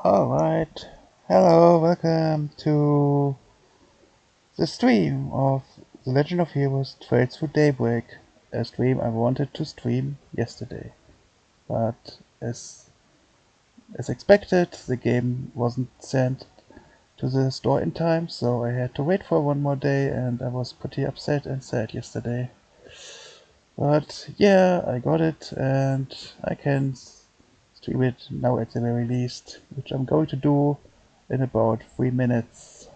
Alright, hello, welcome to the stream of The Legend of Heroes Trails through Daybreak, a stream I wanted to stream yesterday. But as expected, the game wasn't sent to the store in time, so I had to wait for one more day and I was pretty upset and sad yesterday. But yeah, I got it and I can stream it now at the very least, which I'm going to do in about 3 minutes.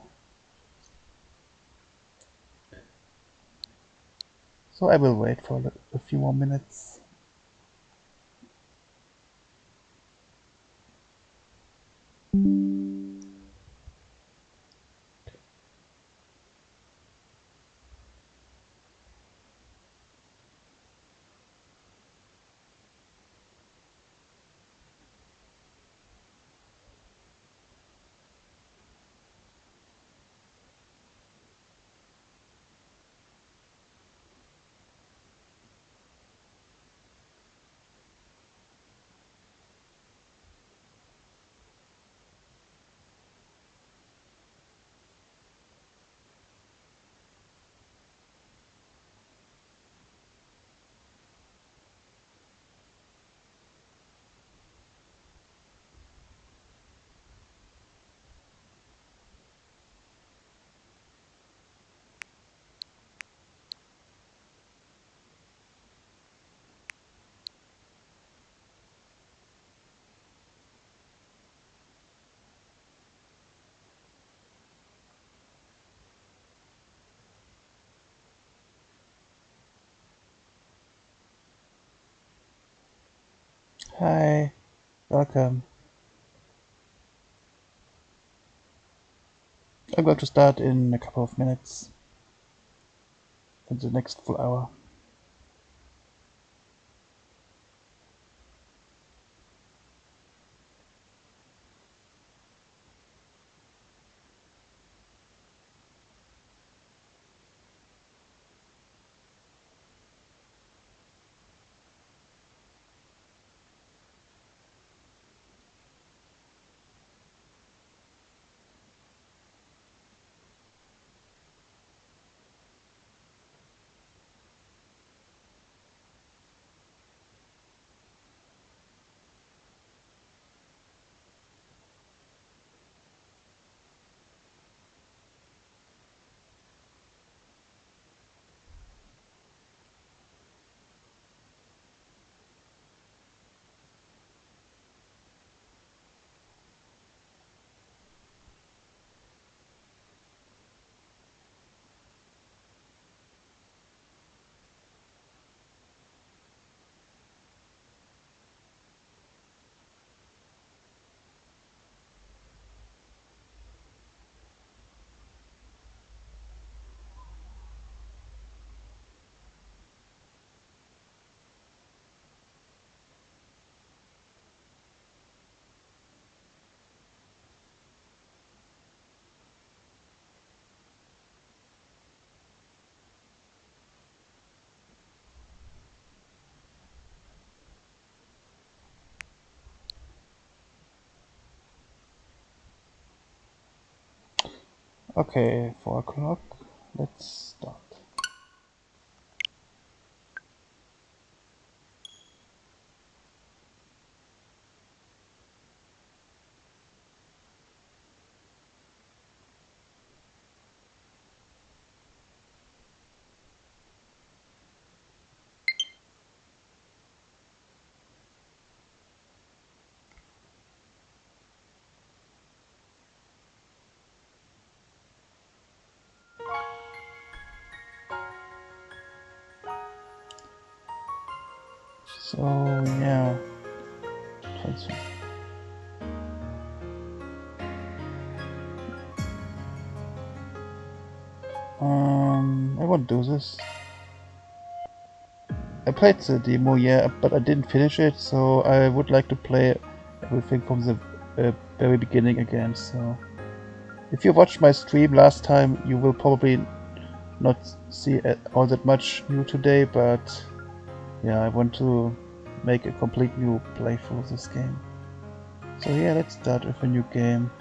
So I will wait for a few more minutes. Hi, welcome. I'm going to start in a couple of minutes, in the next full hour. Okay, 4 o'clock. Let's start. So yeah, transfer. I won't do this. I played the demo, yeah, but I didn't finish it, so I would like to play everything from the very beginning again. So if you watched my stream last time, you will probably not see all that much new today, but yeah, I want to make a complete new playthrough of this game. So yeah, let's start with a new game.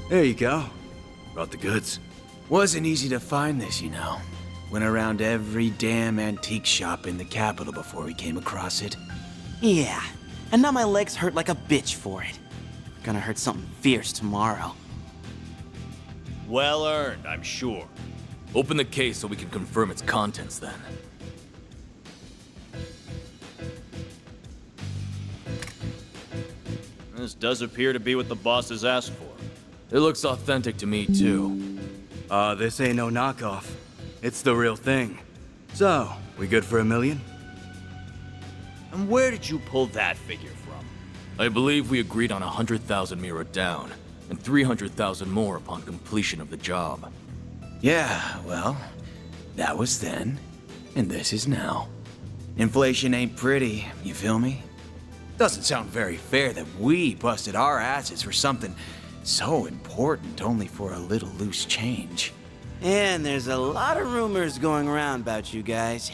There you go. Brought the goods. Wasn't easy to find this, you know. Went around every damn antique shop in the capital before we came across it. Yeah, and now my legs hurt like a bitch for it. Gonna hurt something fierce tomorrow. Well earned, I'm sure. Open the case so we can confirm its contents then. This does appear to be what the boss has asked for. It looks authentic to me, too. This ain't no knockoff. It's the real thing. So, we good for $1 million? And where did you pull that figure from? I believe we agreed on 100,000 Mira down, and 300,000 more upon completion of the job. Yeah, well, that was then, and this is now. Inflation ain't pretty, you feel me? Doesn't sound very fair that we busted our asses for something so important only for a little loose change. And there's a lot of rumors going around about you guys.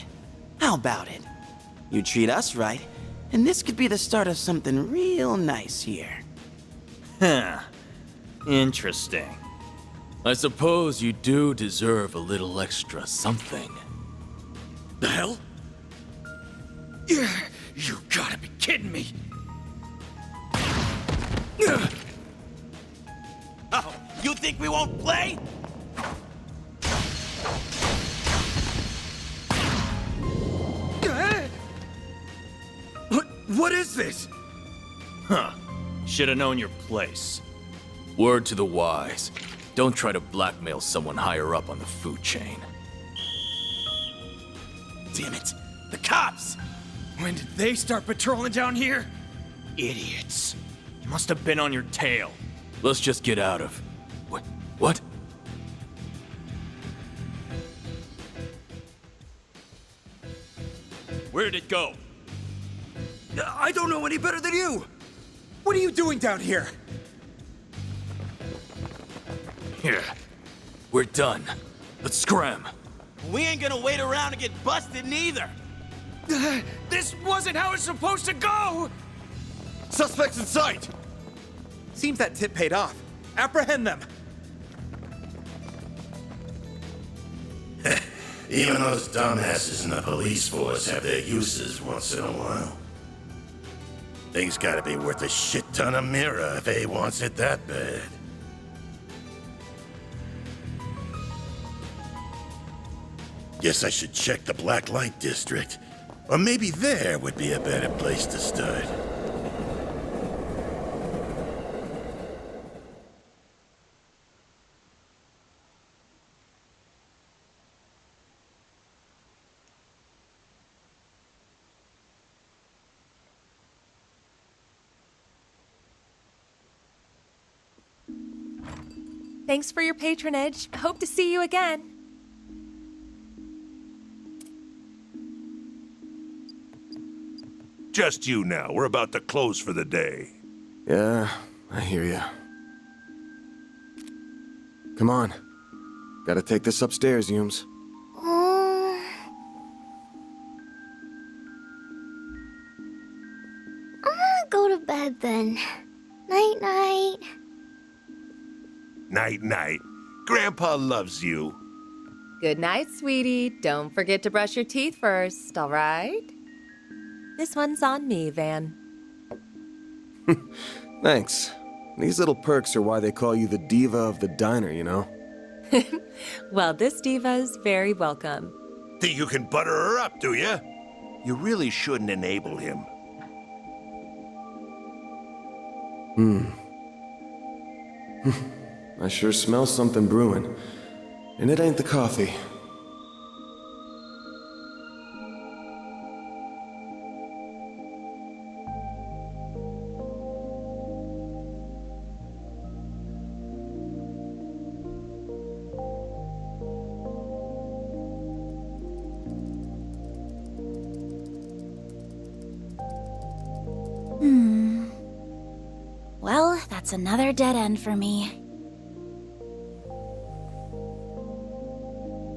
How about it? You treat us right, and this could be the start of something real nice here. Huh. Interesting. I suppose you do deserve a little extra something. The hell? You gotta be kidding me! Oh, you think we won't play? What is this? Huh. Should have known your place. Word to the wise. Don't try to blackmail someone higher up on the food chain. Damn it! The cops! When did they start patrolling down here? Idiots. Must have been on your tail. Let's just get out of... What? Where did it go? I don't know any better than you! What are you doing down here? Here. We're done. Let's scram. We ain't gonna wait around and get busted neither. This wasn't how it's supposed to go! Suspects in sight! Seems that tip paid off. Apprehend them! Even those dumbasses in the police force have their uses once in a while. Thing's gotta be worth a shit ton of mirror if A wants it that bad. Guess I should check the Black Light District. Or maybe there would be a better place to start. Thanks for your patronage. Hope to see you again. Just you now. We're about to close for the day. Yeah, I hear ya. Come on. Gotta take this upstairs, Yums. I'm gonna go to bed then. Night-night. Night-night. Grandpa loves you. Good night, sweetie. Don't forget to brush your teeth first, all right? This one's on me, Van. Thanks. These little perks are why they call you the diva of the diner, you know? Well, this diva's very welcome. Think you can butter her up, do ya? You really shouldn't enable him. I sure smell something brewing. And it ain't the coffee. Well, that's another dead end for me.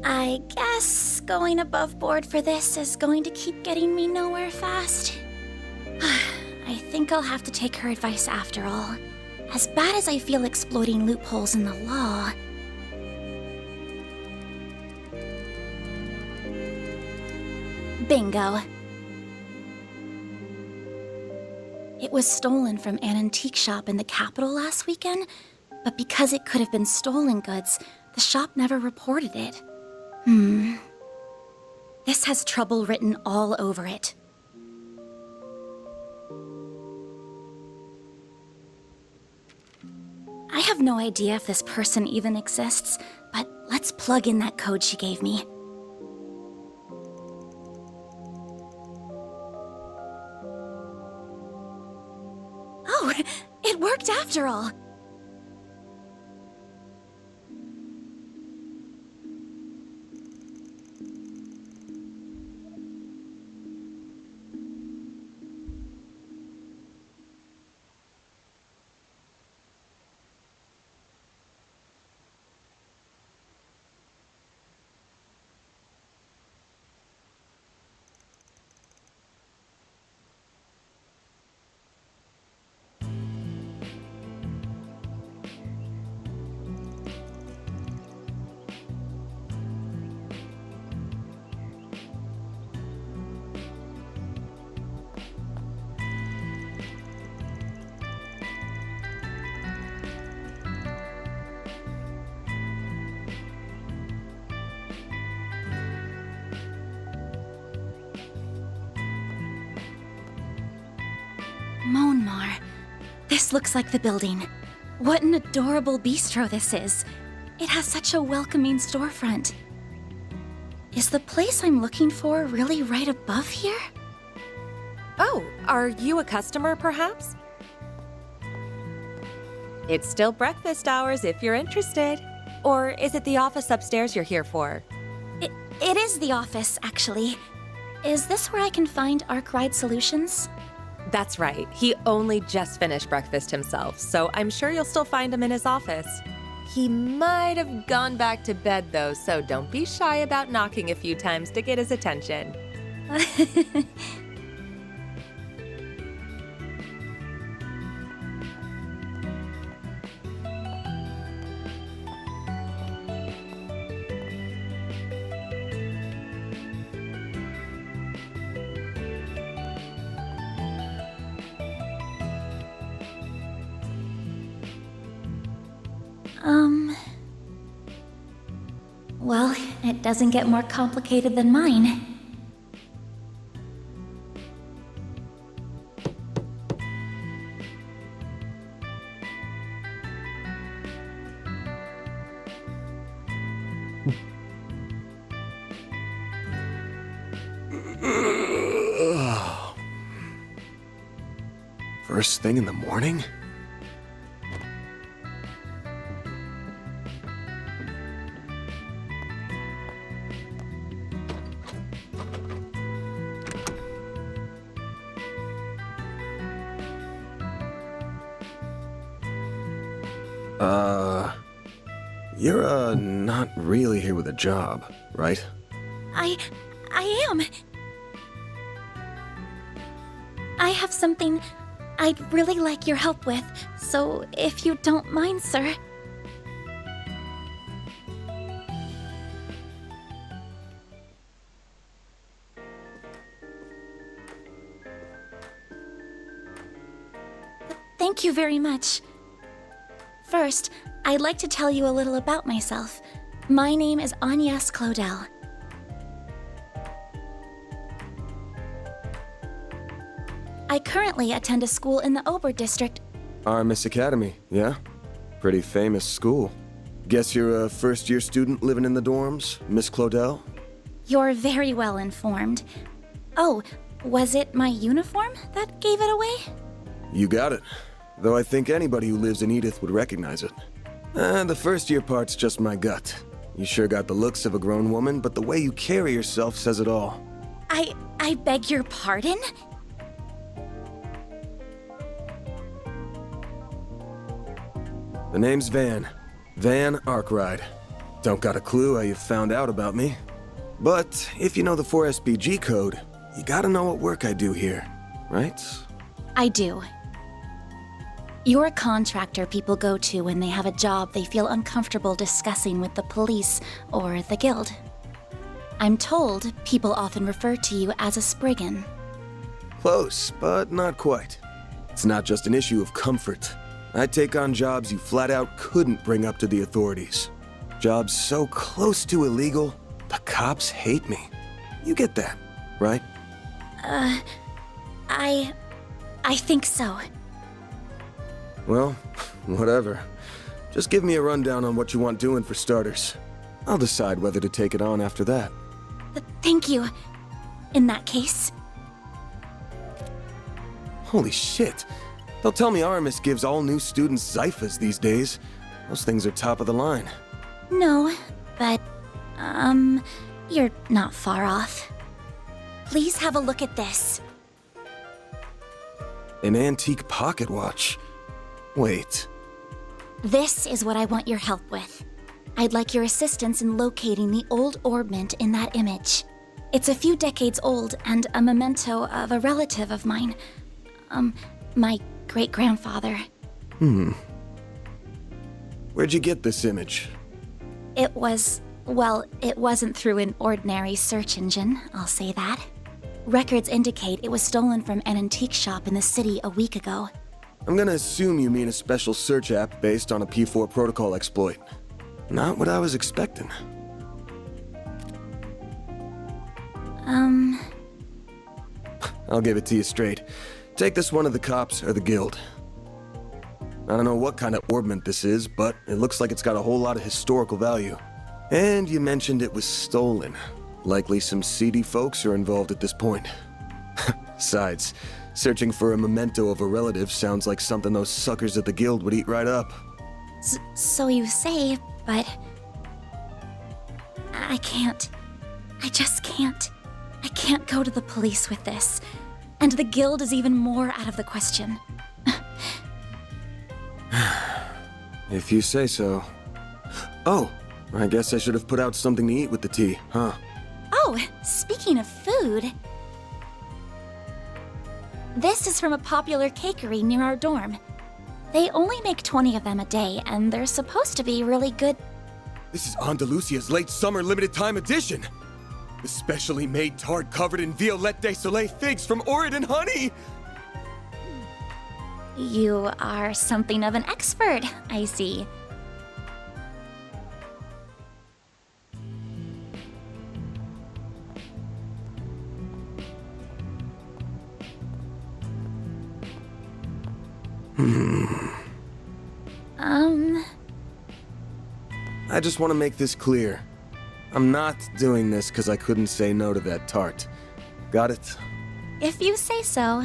I guess going above board for this is going to keep getting me nowhere fast. I think I'll have to take her advice after all. As bad as I feel exploiting loopholes in the law. Bingo. It was stolen from an antique shop in the capital last weekend, but because it could have been stolen goods, the shop never reported it. This has trouble written all over it. I have no idea if this person even exists, but let's plug in that code she gave me. Oh, it worked after all! Monmar. This looks like the building. What an adorable bistro this is. It has such a welcoming storefront. Is the place I'm looking for really right above here? Oh, are you a customer, perhaps? It's still breakfast hours if you're interested. Or is it the office upstairs you're here for? It is the office, actually. Is this where I can find Arkwright Solutions? That's right. He only just finished breakfast himself, so I'm sure you'll still find him in his office. He might have gone back to bed, though, so don't be shy about knocking a few times to get his attention. Well, it doesn't get more complicated than mine. First thing in the morning? You're, not really here with a job, right? I am. I have something I'd really like your help with, so if you don't mind, sir. Thank you very much. First, I'd like to tell you a little about myself. My name is Agnes Claudel. I currently attend a school in the Ober district. Armis Academy, yeah? Pretty famous school. Guess you're a first-year student living in the dorms, Miss Claudel? You're very well informed. Oh, was it my uniform that gave it away? You got it. Though I think anybody who lives in Edith would recognize it. The first-year part's just my gut. You sure got the looks of a grown woman, but the way you carry yourself says it all. I beg your pardon? The name's Van. Van Arkwright. Don't got a clue how you found out about me. But if you know the 4SBG code, you gotta know what work I do here, right? I do. You're a contractor people go to when they have a job they feel uncomfortable discussing with the police or the guild. I'm told people often refer to you as a Spriggan. Close, but not quite. It's not just an issue of comfort. I take on jobs you flat out couldn't bring up to the authorities. Jobs so close to illegal, the cops hate me. You get that, right? I think so. Well, whatever. Just give me a rundown on what you want doing for starters. I'll decide whether to take it on after that. Thank you. In that case. Holy shit. They'll tell me Aramis gives all new students Zyphas these days. Those things are top of the line. No, but, you're not far off. Please have a look at this. An antique pocket watch. Wait. This is what I want your help with. I'd like your assistance in locating the old orbment in that image. It's a few decades old and a memento of a relative of mine. My great-grandfather. Where'd you get this image? It wasn't through an ordinary search engine, I'll say that. Records indicate it was stolen from an antique shop in the city a week ago. I'm gonna assume you mean a special search app based on a P4 protocol exploit. Not what I was expecting. I'll give it to you straight. Take this one to the cops or the guild. I don't know what kind of orbment this is, but it looks like it's got a whole lot of historical value. And you mentioned it was stolen. Likely some seedy folks are involved at this point. Besides, searching for a memento of a relative sounds like something those suckers at the guild would eat right up. So you say, but... I can't. I just can't. I can't go to the police with this. And the guild is even more out of the question. If you say so. Oh, I guess I should have put out something to eat with the tea, huh? Oh, speaking of food... This is from a popular cakery near our dorm. They only make 20 of them a day, and they're supposed to be really good. This is Andalusia's late summer limited time edition! The specially made tart covered in Violette de Soleil figs from Oregon honey! You are something of an expert, I see. I just want to make this clear. I'm not doing this because I couldn't say no to that tart. Got it? If you say so.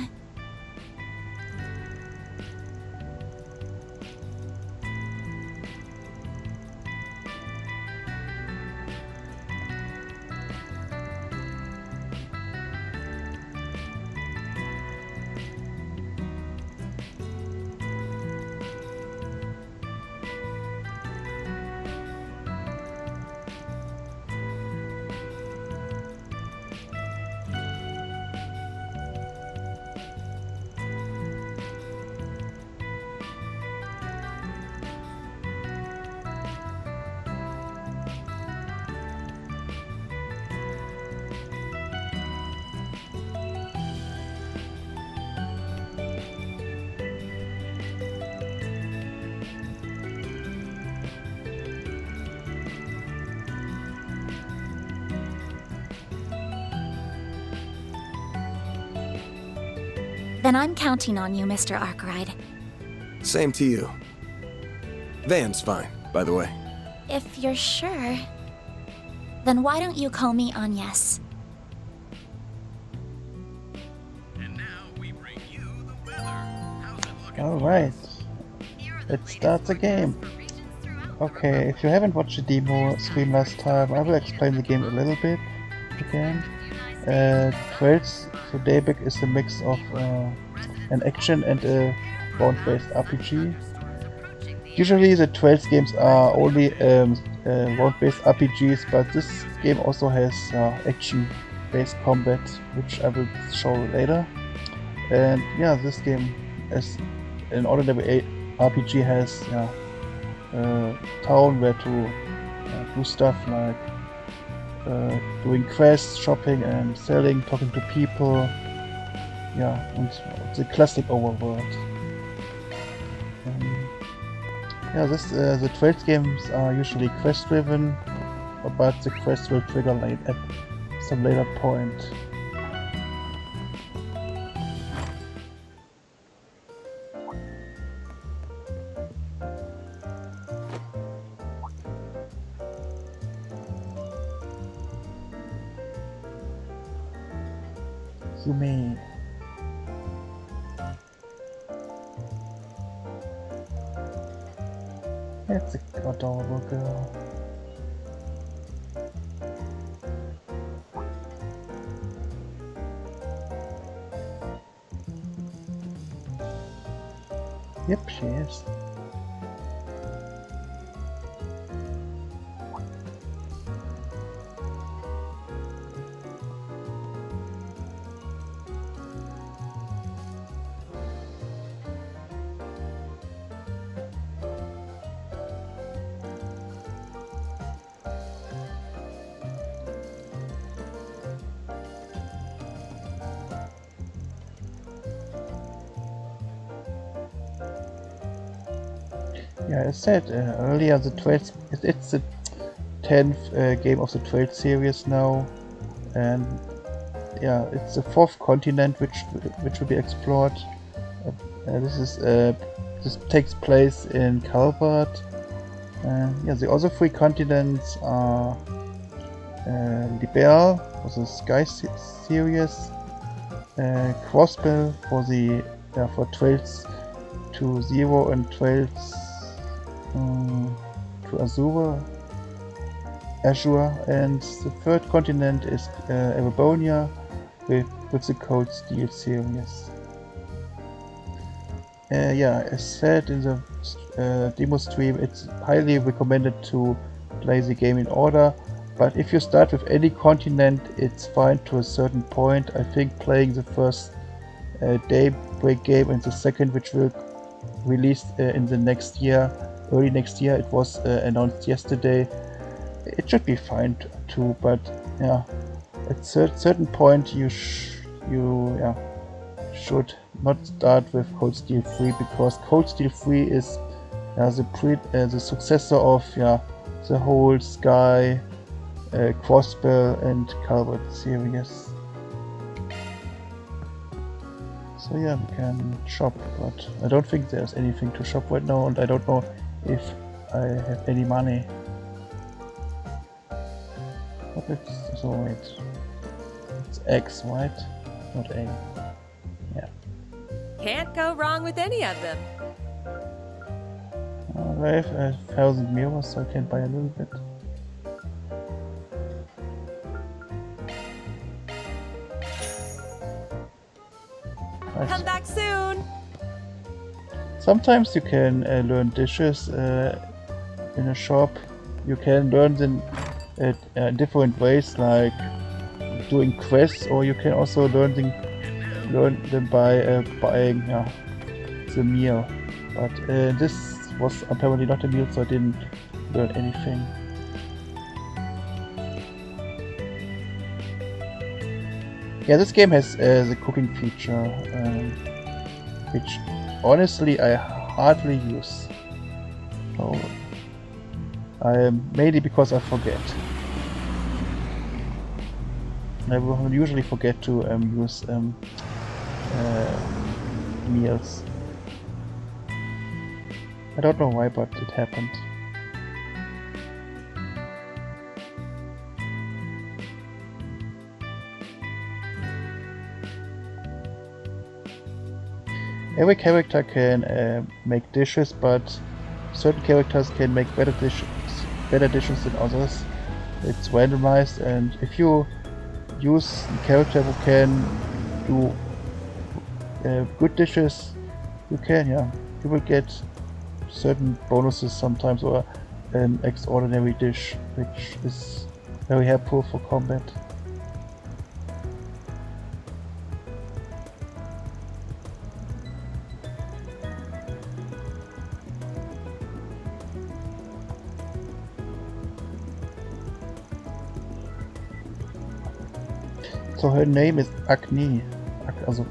Then I'm counting on you, Mr. Arkwright. Same to you. Van's fine, by the way. If you're sure, then why don't you call me Agnes? And now we bring you the weather. How's it looking? Alright, let's start the game. Okay, if you haven't watched the demo stream last time, I will explain the game a little bit again. Trails for Daybreak is a mix of an action and a round-based RPG. Usually the Trails games are only round-based RPGs, but this game also has action-based combat, which I will show later. And yeah, this game, as an ordinary RPG, has a town where to do stuff like doing quests, shopping and selling, talking to people. Yeah, and the classic overworld. Yeah, the Trails games are usually quest-driven, but the quests will trigger late at some later point. Yume. That's an adorable girl. Yep, she is. Yeah, I said earlier, the Trails, it's the 10th game of the Trails series now, and yeah, it's the 4th continent which will be explored. This takes place in Calvert. Yeah, the other 3 continents are Liberal for the Sky series, Crossbell for the for Trails to Zero and Trails to Azure, and the 3rd continent is Erebonia with the Cold Steel series. Yeah, as said in the demo stream, it's highly recommended to play the game in order, but if you start with any continent, it's fine to a certain point. I think playing the first Daybreak game and the second, which will release in the next year, early next year, it was announced yesterday, it should be fine too, but yeah, at a certain point you should not start with Cold Steel 3, because Cold Steel 3 is the successor of the whole Sky, Crossbell and Calvert series. So yeah, we can shop, but I don't think there's anything to shop right now, and I don't know if I have any money. But it's, so wait, it's X, right? Not A. Yeah. Can't go wrong with any of them. I have 1,000 mirrors, so I can buy a little bit. Nice. Come back soon. Sometimes you can learn dishes in a shop. You can learn them different ways, like doing quests, or you can also learn them by buying the meal. But this was apparently not a meal, so I didn't learn anything. Yeah, this game has the cooking feature, which honestly I hardly use. So, mainly because I forget. I will usually forget to use meals. I don't know why, but it happened. Every character can make dishes, but certain characters can make better dishes than others. It's randomized, and if you use a character who can do good dishes, you will get certain bonuses sometimes, or an extraordinary dish, which is very helpful for combat. So her name is Agni. Also,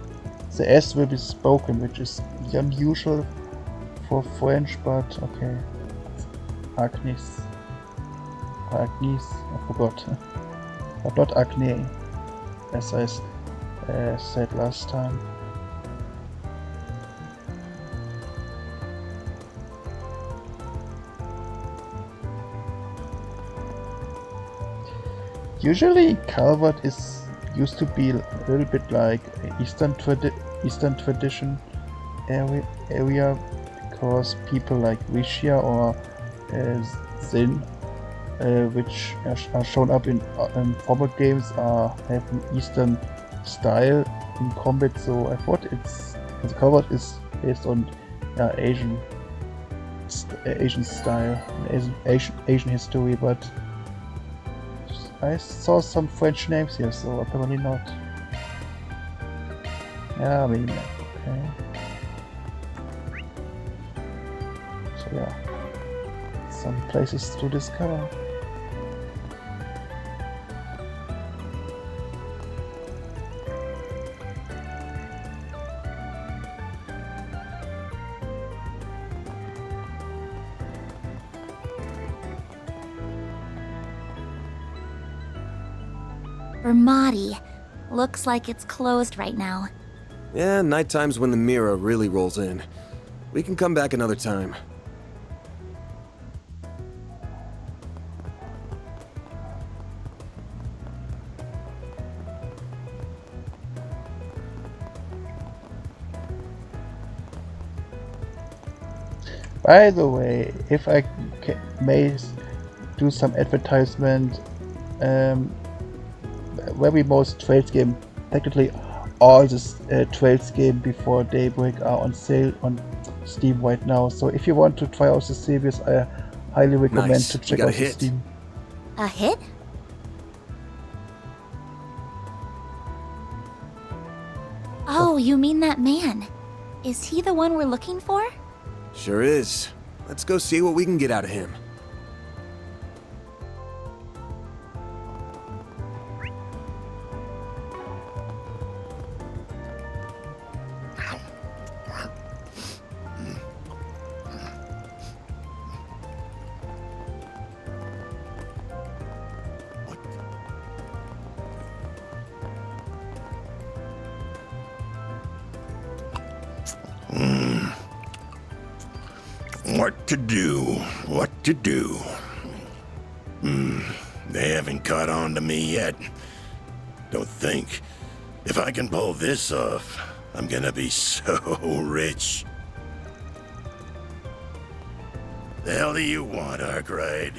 the S will be spoken, which is unusual for French, but okay. Agnes. Agnes, I forgot. But not Agni, as I said last time. Usually Calvert used to be a little bit like Eastern tradition area, because people like Rishia or Zin, which are shown up in former games, have an Eastern style in combat. So I thought the Calvert is based on Asian style, Asian history, but I saw some French names here, so apparently not. Yeah, I mean, okay. So yeah, some places to discover. Ramadi. Looks like it's closed right now. Yeah, nighttime's when the mirror really rolls in. We can come back another time. By the way, if I may do some advertisement, very most Trails game, technically all the Trails game before Daybreak are on sale on Steam right now. So if you want to try out the series, I highly recommend to check out the Steam. A hit? Oh, you mean that man? Is he the one we're looking for? Sure is. Let's go see what we can get out of him. What to do? What to do? They haven't caught on to me yet. Don't think. If I can pull this off, I'm gonna be so rich. The hell do you want, Arkwright?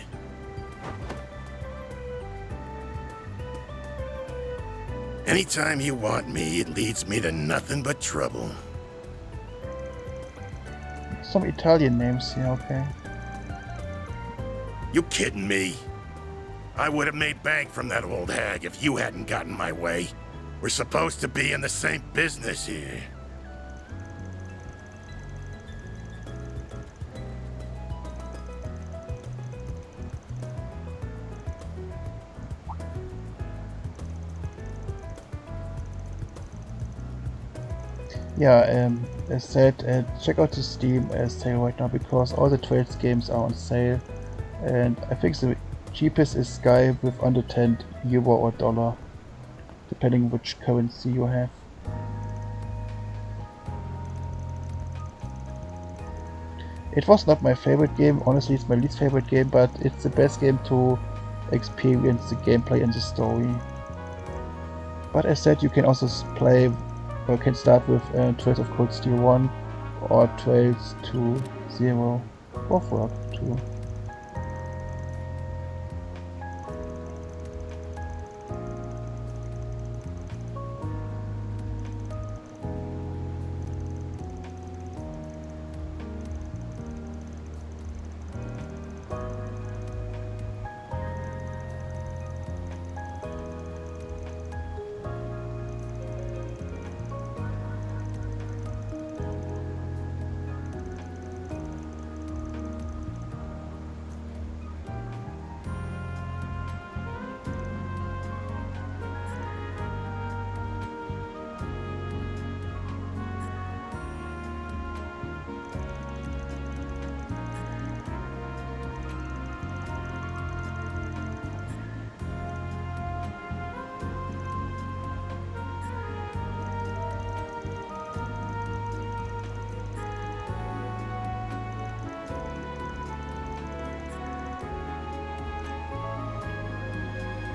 Anytime you want me, it leads me to nothing but trouble. Some Italian names here, okay. You kidding me? I would have made bank from that old hag if you hadn't gotten my way. We're supposed to be in the same business here. Yeah, as said, check out the Steam sale right now because all the trades games are on sale, and I think the cheapest is Sky with under 10 euro or dollar, depending which currency you have. It was not my favorite game, honestly it's my least favorite game, but it's the best game to experience the gameplay and the story. But as said, you can also play, or can start with Trails of Cold Steel 1 or Trails to 0. Both work too.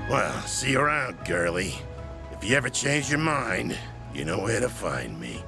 Well, see you around, girlie. If you ever change your mind, you know where to find me.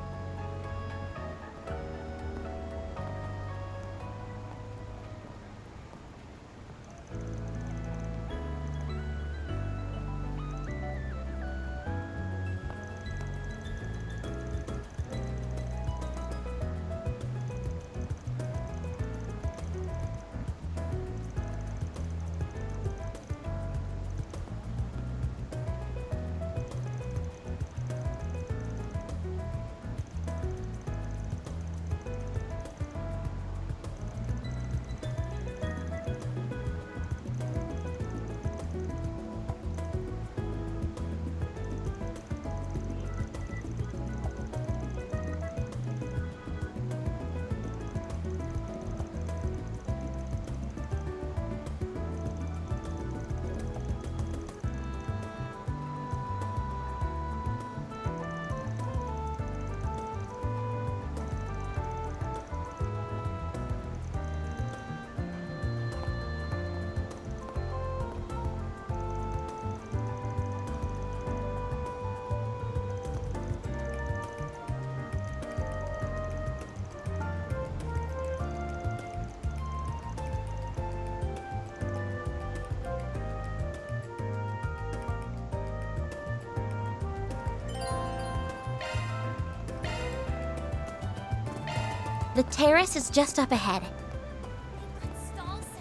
The terrace is just up ahead.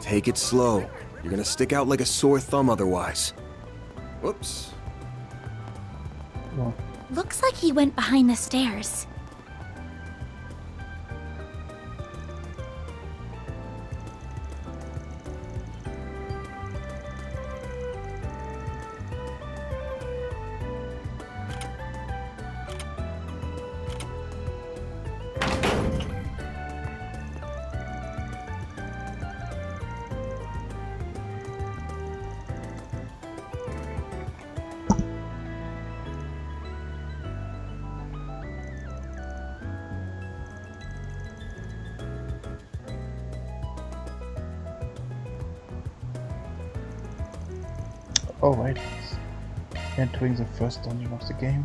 Take it slow. You're gonna stick out like a sore thumb otherwise. Whoops. Yeah. Looks like he went behind the stairs. Oh wait, it's entering the first dungeon of the game.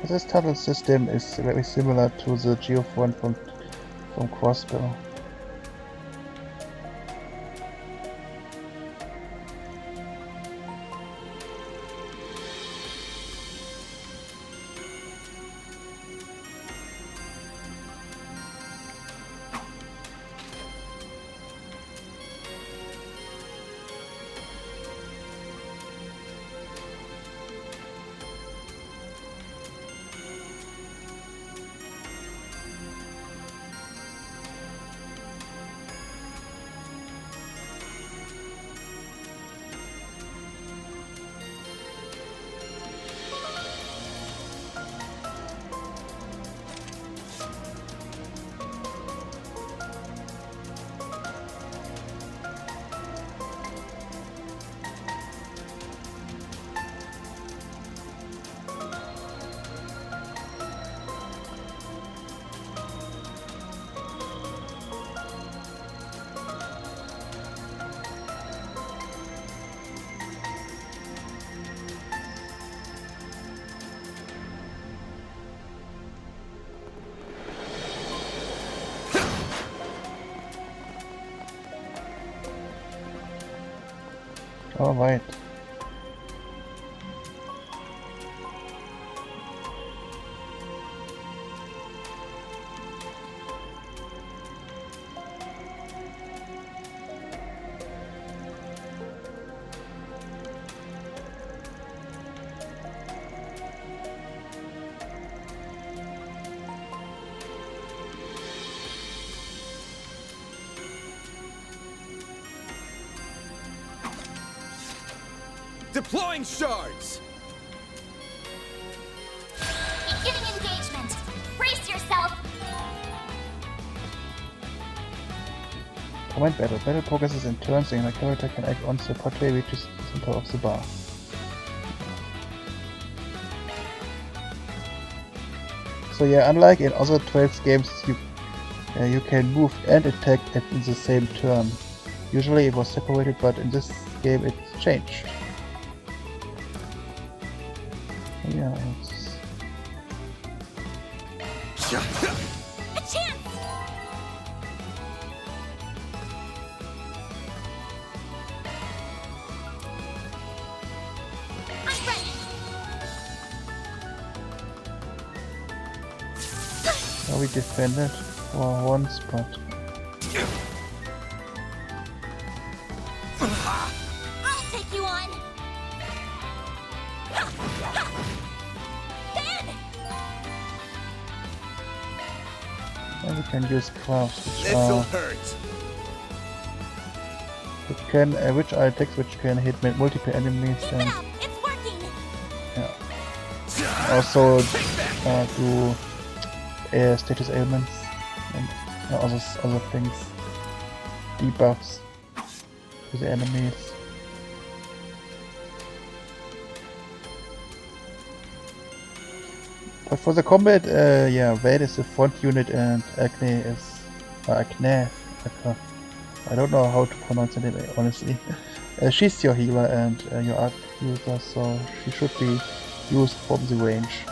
This tunnel system is very similar to the geofront from Crossbow. Alright. Deploying shards! Beginning engagement. Brace yourself. Command battle. Battle progresses in turns and the character can act once the portrait reaches the center of the bar. So yeah, unlike in other 12 games, you can move and attack in the same turn. Usually it was separated, but in this game it's changed. Yeah, it's... A chance. I'm ready. Now we defended for once, but... I'll take you on. And we can use crafts, This'll hurt. which are attacks which can hit multiple enemies Keep it and up. It's working. also do status ailments and other things, debuffs to the enemies. But for the combat, yeah, Vade is the front unit and Acne is Acne. I don't know how to pronounce the name honestly. She's your healer and your art user, so she should be used from the range.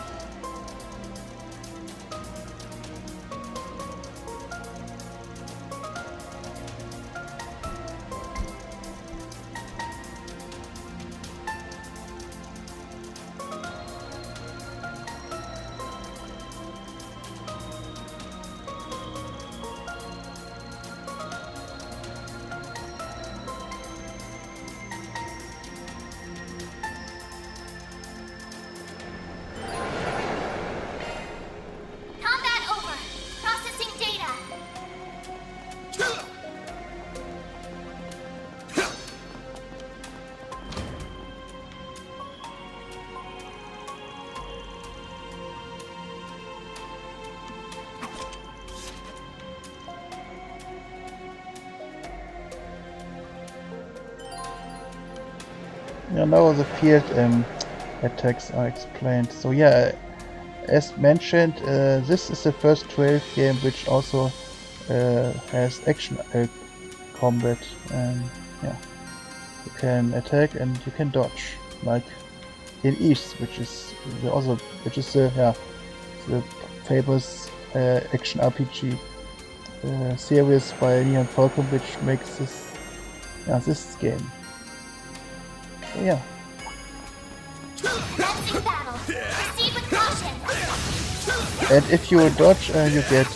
now the field attacks are explained. So yeah, as mentioned, this is the first Trails game which also has action combat. Yeah, you can attack and you can dodge, like in East, which is the famous action RPG series by Neon Falcon, which makes this game. So yeah. Dancing battle. Proceed with caution. And if you dodge, you get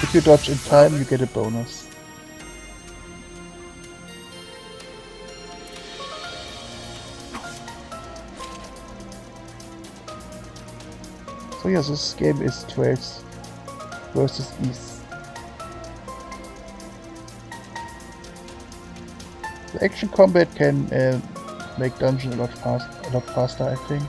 if you dodge in time, you get a bonus. So yeah, this game is Trails versus East. The action combat can make dungeon a lot faster, I think.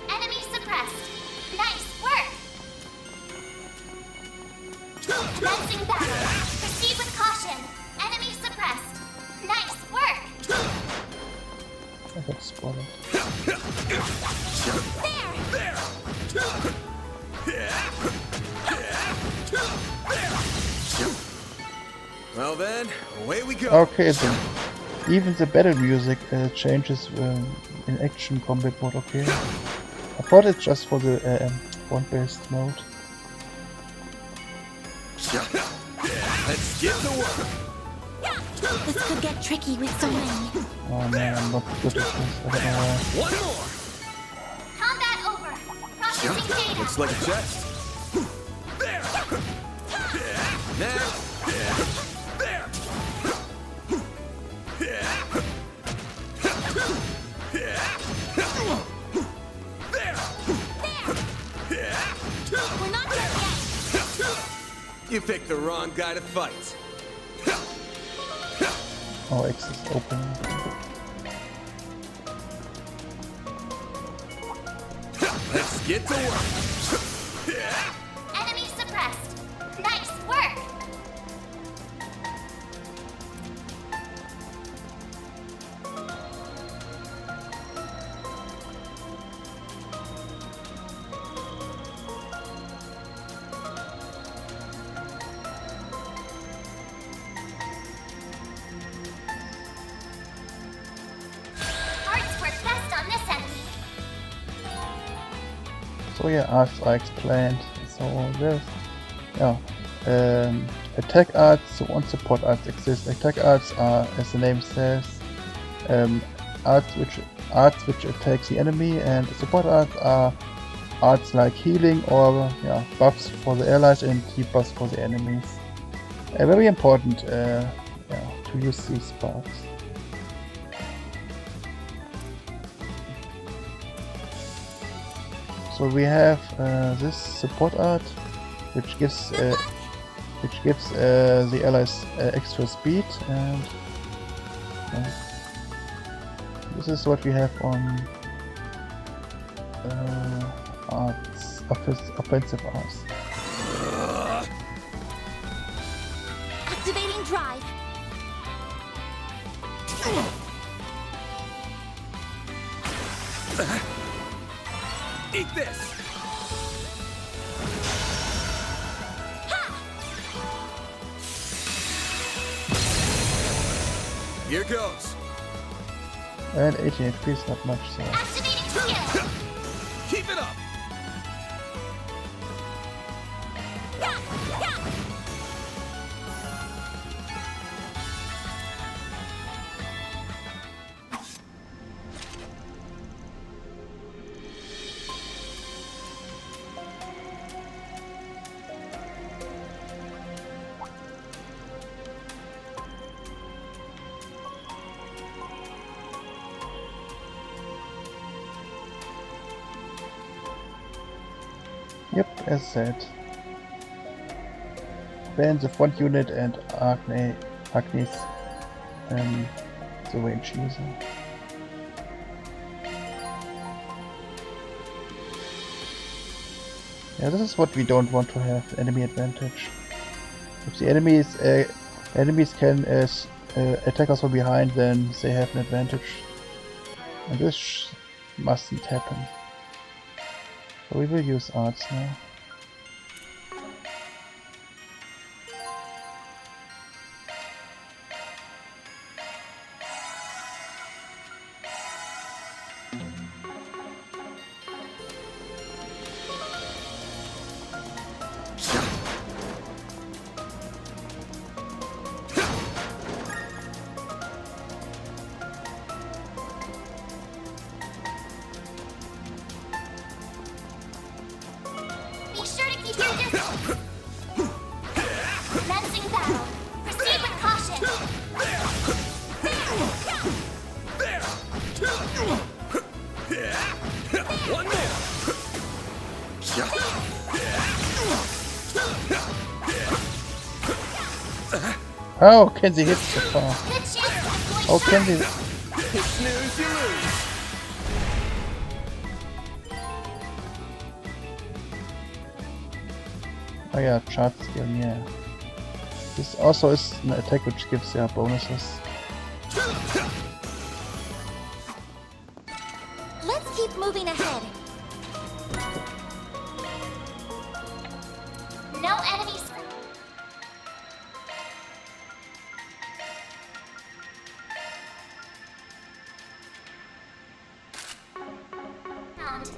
Enemy suppressed. Nice work. Dancing battle. Proceed with caution. Enemy suppressed. Nice work. I got spotted. Well then, away we go. Okay, then. Even the battle music changes in action combat mode, okay. I thought it's just for the one-based mode. Let's get to work. This could get tricky with so many. Oh man, I'm not good at this. I don't know why. One more. Combat over. Processing data. Looks like a chest. There. Next. There. We're not done yet. You picked the wrong guy to fight. Oh, X is open. Let's get to work. Enemy suppressed. Nice work. Hearts work best on this end. So yeah, as I explained, so there's attack arts and support arts exist. Attack arts are, as the name says, arts which attack the enemy, and support arts are arts like healing or buffs for the allies and debuffs for the enemies. Very important to use these parts. So we have this support art, which gives the allies extra speed, and this is what we have on arts, offensive arts. Activating drive. Eat this. Here goes. And 18 HP is not much, so. Activating skill. Keep it up. Yep, as said. Ban the front unit and Agnes, the range user. Yeah, this is what we don't want to have, enemy advantage. If the enemies can attack us from behind, then they have an advantage. And this mustn't happen. So we will use arts now. Be sure to keep your distance. Commencing battle. Proceed with caution. One more! Oh, Kenzie hits so far. Good chance to avoid Oh, Kenzie. Snooze, you lose! Oh yeah, chart skill, yeah. This also is an attack which gives you bonuses. Let's keep moving ahead. No enemies. Found.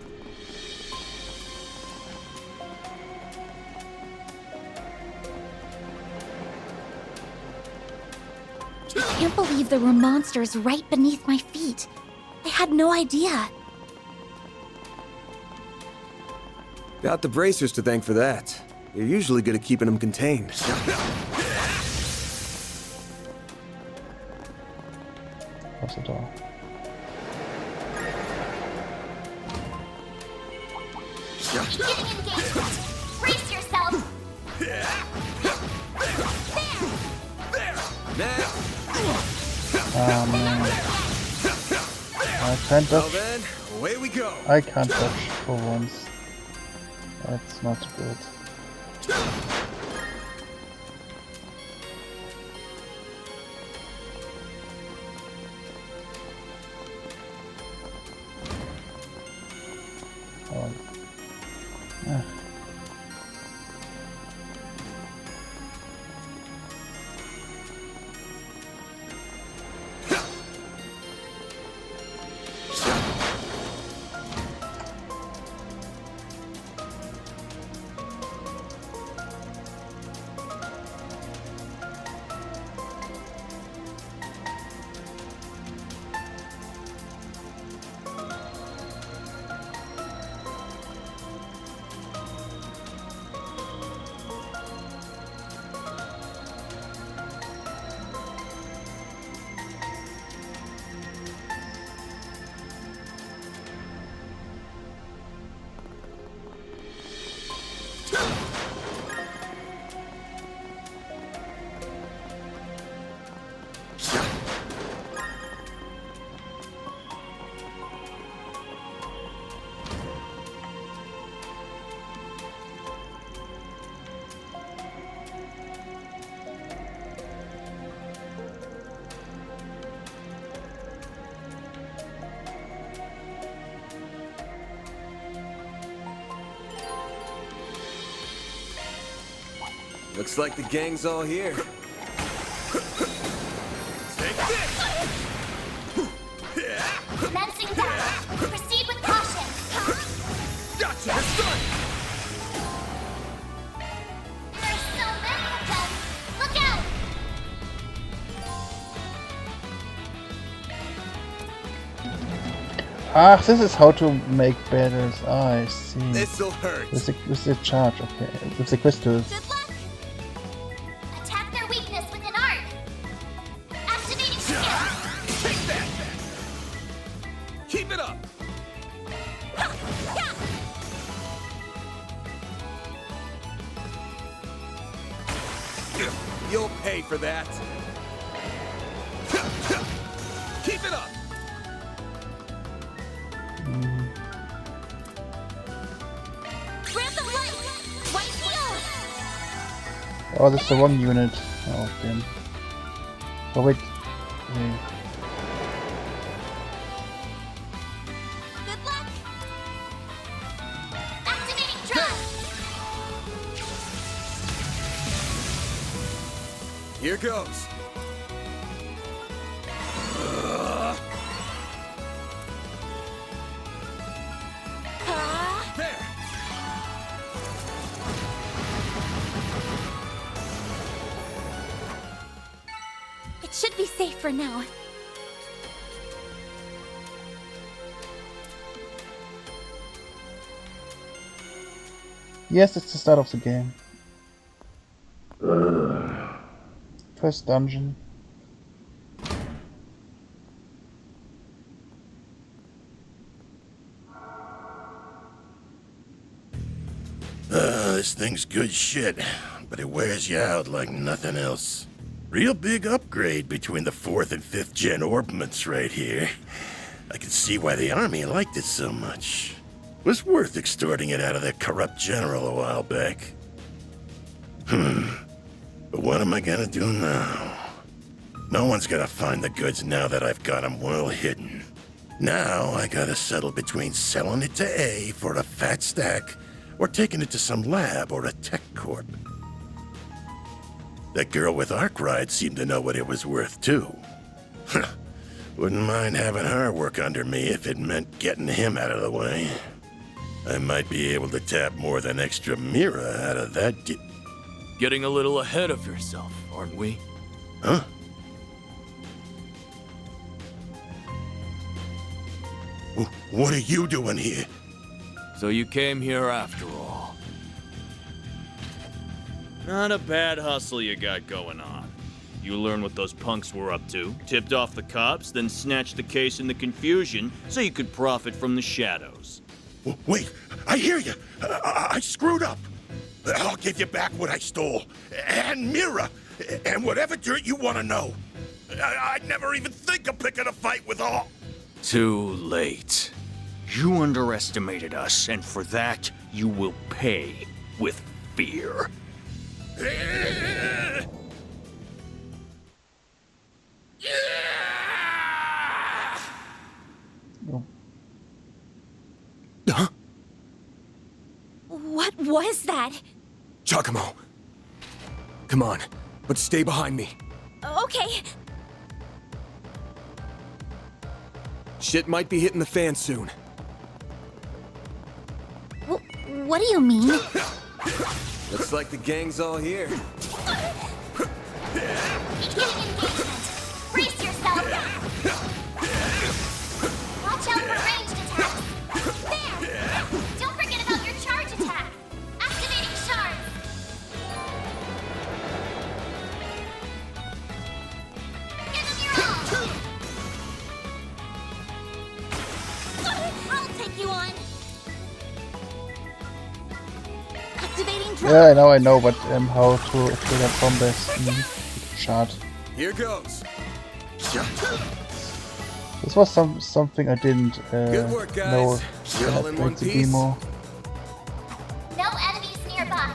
I can't believe there were monsters right beneath my feet. I had no idea. Got the bracers to thank for that. You're usually good at keeping them contained. Close the door. Getting engagement. Brace yourself. Ah man. I can't Well dodge. then, away we go! I can't dodge for once. That's not good. Oh. Ah. Looks like the gang's all here. Commencing battle. Proceed with caution. Gotcha! It's done! There's so many of them. Look out! Ah, this is how to make battles. Ah, I see. This'll hurt! With the charge, okay. With the crystals. Good luck. Attack their weakness with an art. Activating skill. Take that! Keep it up! You'll pay for that. Keep it up! Grab the light! White heal! Oh, that's the one unit. Oh, damn. Oh, wait. Wait. Good luck! Activating drive! Here goes. There! It should be safe for now. Yes, it's the start of the game. First dungeon. This thing's good shit, but it wears you out like nothing else. Real big upgrade between the 4th and 5th gen orbments right here. I can see why the army liked it so much. Was worth extorting it out of that corrupt general a while back. But what am I gonna do now? No one's gonna find the goods now that I've got them well hidden. Now I gotta settle between selling it to A for a fat stack or taking it to some lab or a tech corp. That girl with Arkwright seemed to know what it was worth too. Wouldn't mind having her work under me if it meant getting him out of the way. I might be able to tap more than extra Mira out of that Getting a little ahead of yourself, aren't we? Huh? What are you doing here? So you came here after all. Not a bad hustle you got going on. You learn what those punks were up to, tipped off the cops, then snatched the case in the confusion so you could profit from the shadows. Wait, I hear you. I screwed up. I'll give you back what I stole. And Mira. And whatever dirt you want to know. I'd never even think of picking a fight with all. Too late. You underestimated us, and for that, you will pay with fear. Huh? What was that? Giacomo. Come on, but stay behind me. Okay. Shit might be hitting the fan soon. What do you mean? Looks like the gang's all here. Beginning engagement! Brace yourself! Watch out for ranged attacks! There! Don't forget about your charge attack! Activating shards! Give them your all! I'll take you on! Activating drop! Yeah, now I know, but how to trigger combos chart. Here goes. This was something I didn't Good work, guys. know You're all when in I one played the piece. demo. No enemies nearby!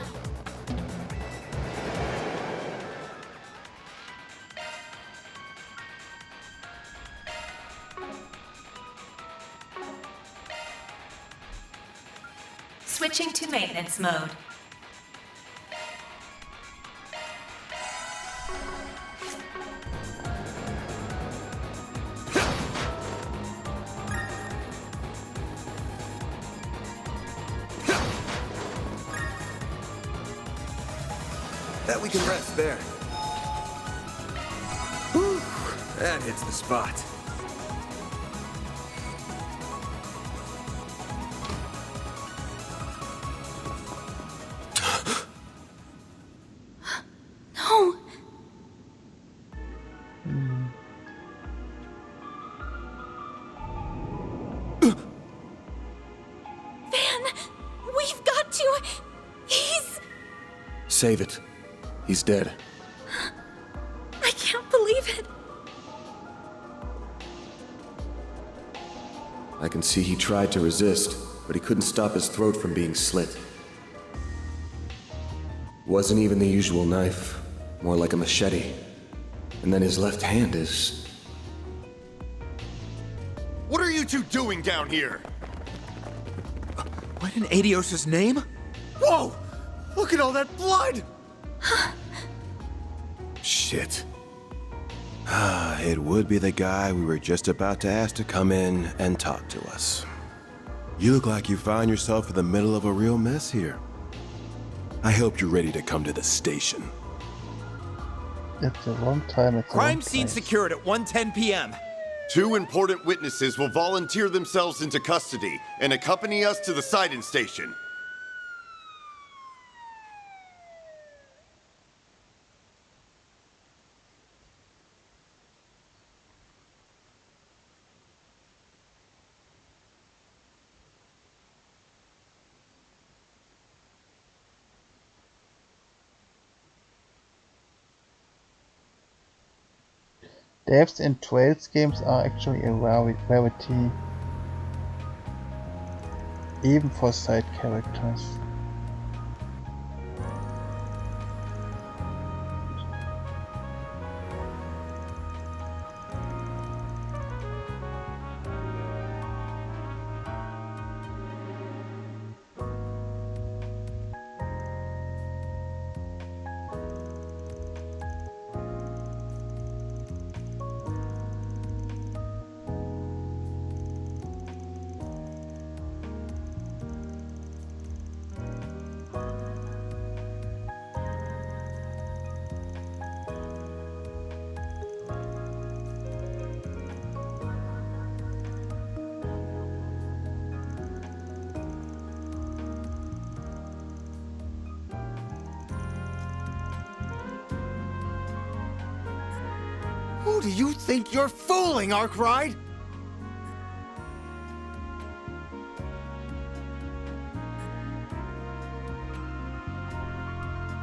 Switching to maintenance mode. That we can rest there. Whew, that hits the spot. No. Van, we've got to. He's. Save it. He's dead. I can see he tried to resist, but he couldn't stop his throat from being slit. Wasn't even the usual knife, more like a machete. And then his left hand is... What are you two doing down here? What in Adios' name? Whoa! Look at all that blood! Shit. It would be the guy we were just about to ask to come in and talk to us. You look like you found yourself in the middle of a real mess here. I hope you're ready to come to the station. It's a long time. It's a long Crime scene place. secured at 1:10 p.m. 2 important witnesses will volunteer themselves into custody and accompany us to the sighting station. Devs in Trails games are actually a rarity, even for side characters. Who do you think you're fooling, Arkwright?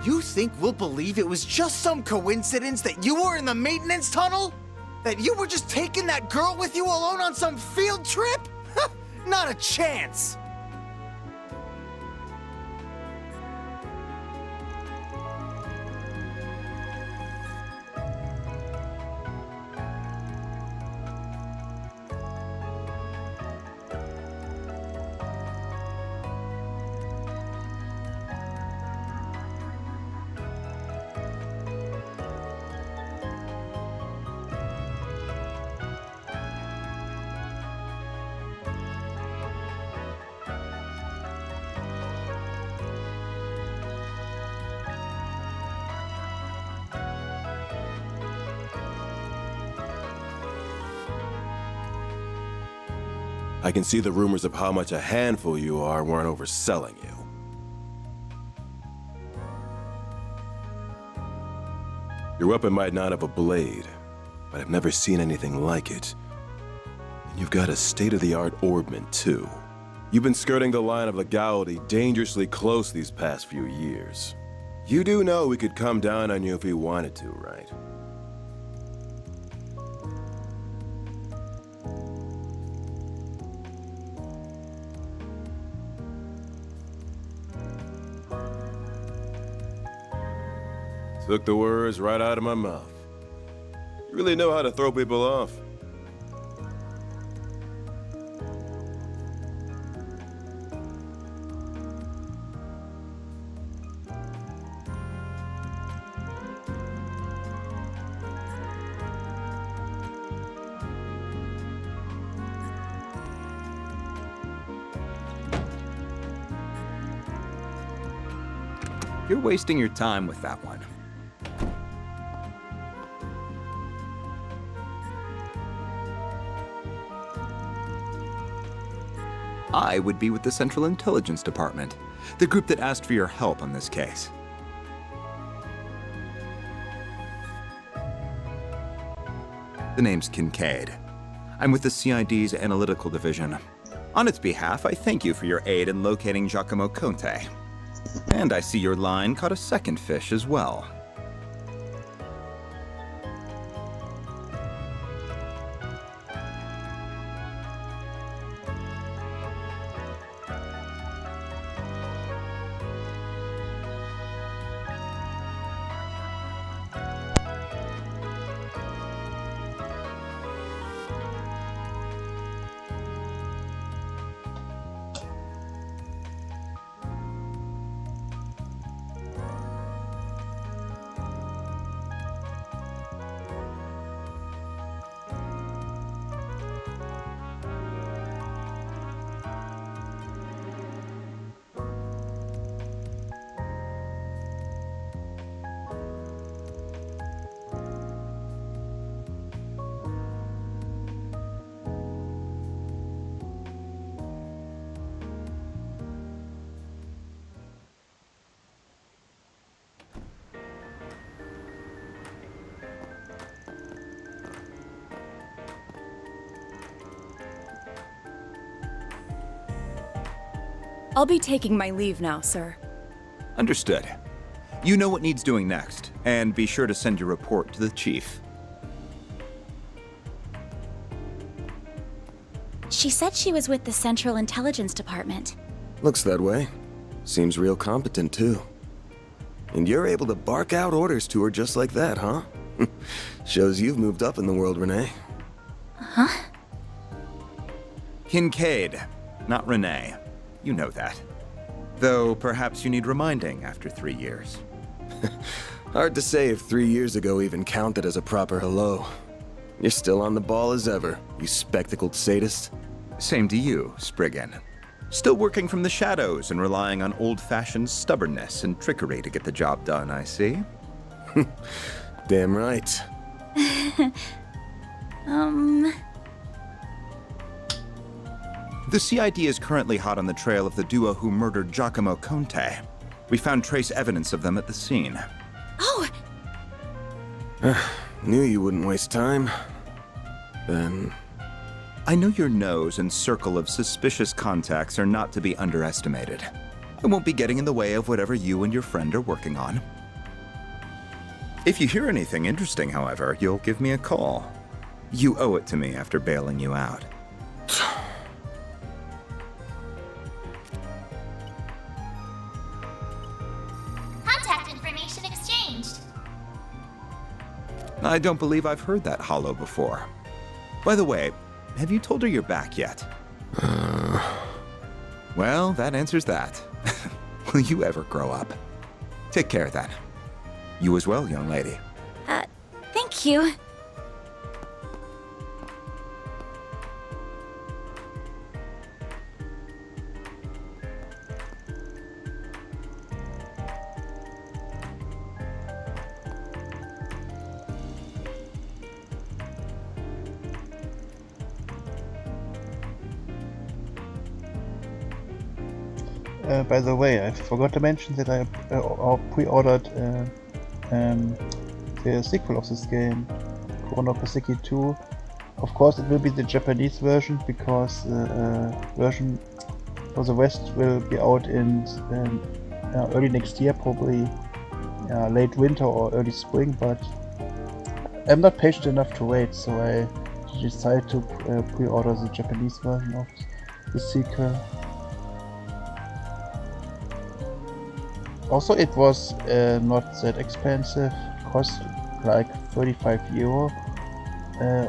You think we'll believe it was just some coincidence that you were in the maintenance tunnel? That you were just taking that girl with you alone on some field trip? Not a chance! I can see the rumors of how much a handful you are weren't overselling you. Your weapon might not have a blade, but I've never seen anything like it. And you've got a state-of-the-art orbment, too. You've been skirting the line of legality dangerously close these past few years. You do know we could come down on you if we wanted to, right? Took the words right out of my mouth. You really know how to throw people off. You're wasting your time with that one. I would be with the Central Intelligence Department, the group that asked for your help on this case. The name's Kincaid. I'm with the CID's Analytical Division. On its behalf, I thank you for your aid in locating Giacomo Conte. And I see your line caught a second fish as well. I'll be taking my leave now, sir. Understood. You know what needs doing next, and be sure to send your report to the chief. She said she was with the Central Intelligence Department. Looks that way. Seems real competent, too. And you're able to bark out orders to her just like that, huh? Shows you've moved up in the world, Renee. Huh? Kincaid, not Renee. You know that. Though perhaps you need reminding after 3 years. Hard to say if 3 years ago even counted as a proper hello. You're still on the ball as ever, you spectacled sadist. Same to you, Spriggan. Still working from the shadows and relying on old-fashioned stubbornness and trickery to get the job done, I see. Damn right. The CID is currently hot on the trail of the duo who murdered Giacomo Conte. We found trace evidence of them at the scene. Oh! Knew you wouldn't waste time. Then... I know your nose and circle of suspicious contacts are not to be underestimated. I won't be getting in the way of whatever you and your friend are working on. If you hear anything interesting, however, you'll give me a call. You owe it to me after bailing you out. Contact information exchanged. I don't believe I've heard that hollow before. By the way, have you told her you're back yet? Well, that answers that. Will you ever grow up? Take care then. You as well, young lady. Thank you. By the way, I forgot to mention that I pre-ordered the sequel of this game, Chrono Paseki 2. Of course, it will be the Japanese version because the version for the West will be out in early next year, probably late winter or early spring. But I'm not patient enough to wait, so I decided to pre-order the Japanese version of the sequel. Also, it was not that expensive, cost like €35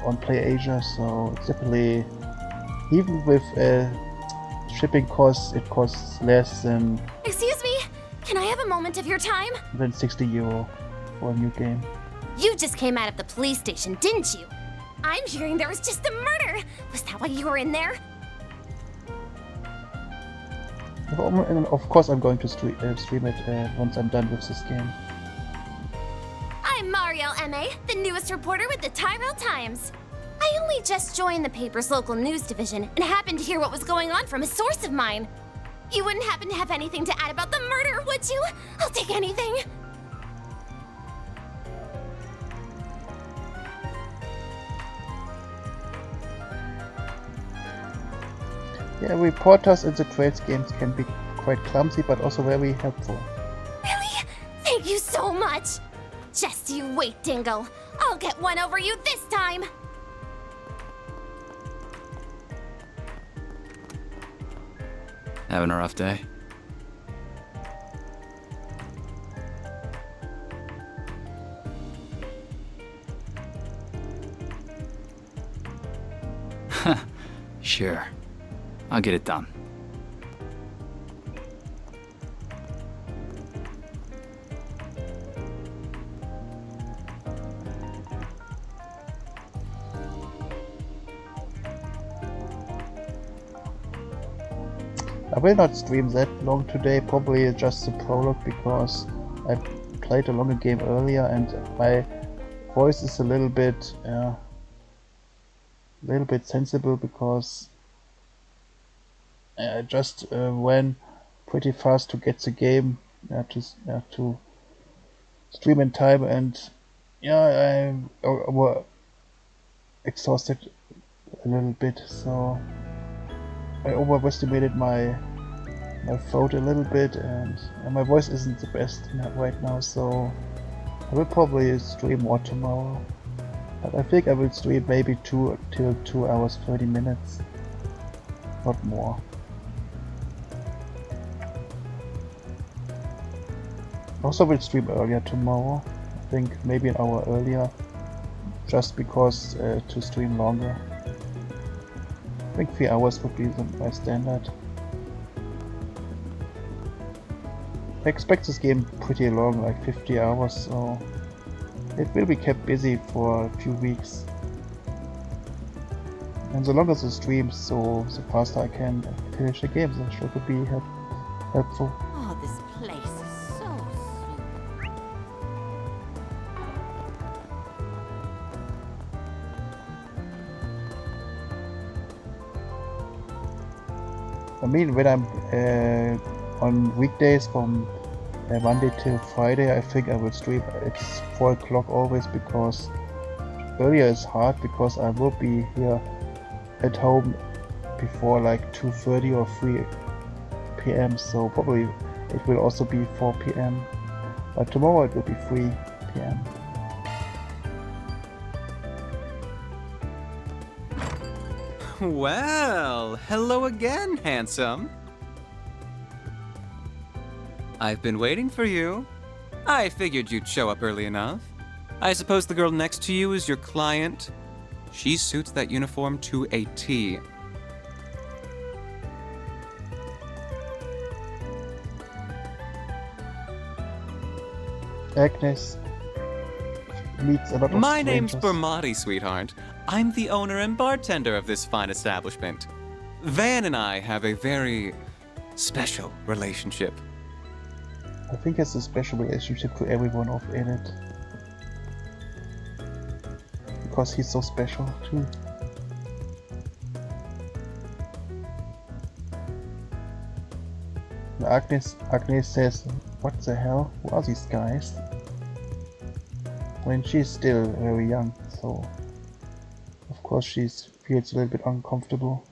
on PlayAsia, so it's definitely, even with shipping costs, it costs less than Excuse me, can I have a moment of your time? €60 for a new game. You just came out of the police station, didn't you? I'm hearing there was just a murder. Was that why you were in there? And of course, I'm going to stream it once I'm done with this game. I'm Marielle M.A., the newest reporter with the Tyrell Times. I only just joined the paper's local news division and happened to hear what was going on from a source of mine. You wouldn't happen to have anything to add about the murder, would you? I'll take anything. Yeah, reporters in the trades games can be quite clumsy, but also very helpful. Really? Thank you so much. Just you wait, Dingle. I'll get one over you this time. Having a rough day? Sure. I'll get it done. I will not stream that long today, probably just the prologue, because I played a longer game earlier and my voice is a little bit sensible because I just went pretty fast to get the game to stream in time, and I were exhausted a little bit, so I overestimated my my throat a little bit, and my voice isn't the best right now, so I will probably stream more tomorrow. But I think I will stream maybe 2 till 2 hours 30 minutes, not more. Also will stream earlier tomorrow, I think maybe an hour earlier, just because to stream longer. I think 3 hours would be my standard. I expect this game pretty long, like 50 hours, so it will be kept busy for a few weeks. And the longer the streams, so the faster I can finish the game, so sure could be helpful. Oh, this place is so sweet. I mean, when I'm on weekdays from Monday till Friday, I think I will stream. It's 4 o'clock always, because earlier is hard because I will be here at home before like 2:30 or 3 p.m. So probably it will also be 4 p.m. But tomorrow it will be 3 p.m. Well, hello again, handsome. I've been waiting for you. I figured you'd show up early enough. I suppose the girl next to you is your client? She suits that uniform to a T. Agnes meets a lot of My name's strangers. Bermati, sweetheart. I'm the owner and bartender of this fine establishment. Van and I have a very special relationship. I think it's a special relationship to everyone in it. Because he's so special too. And Agnes says, what the hell? Who are these guys? When she's still very young, so of course she feels a little bit uncomfortable.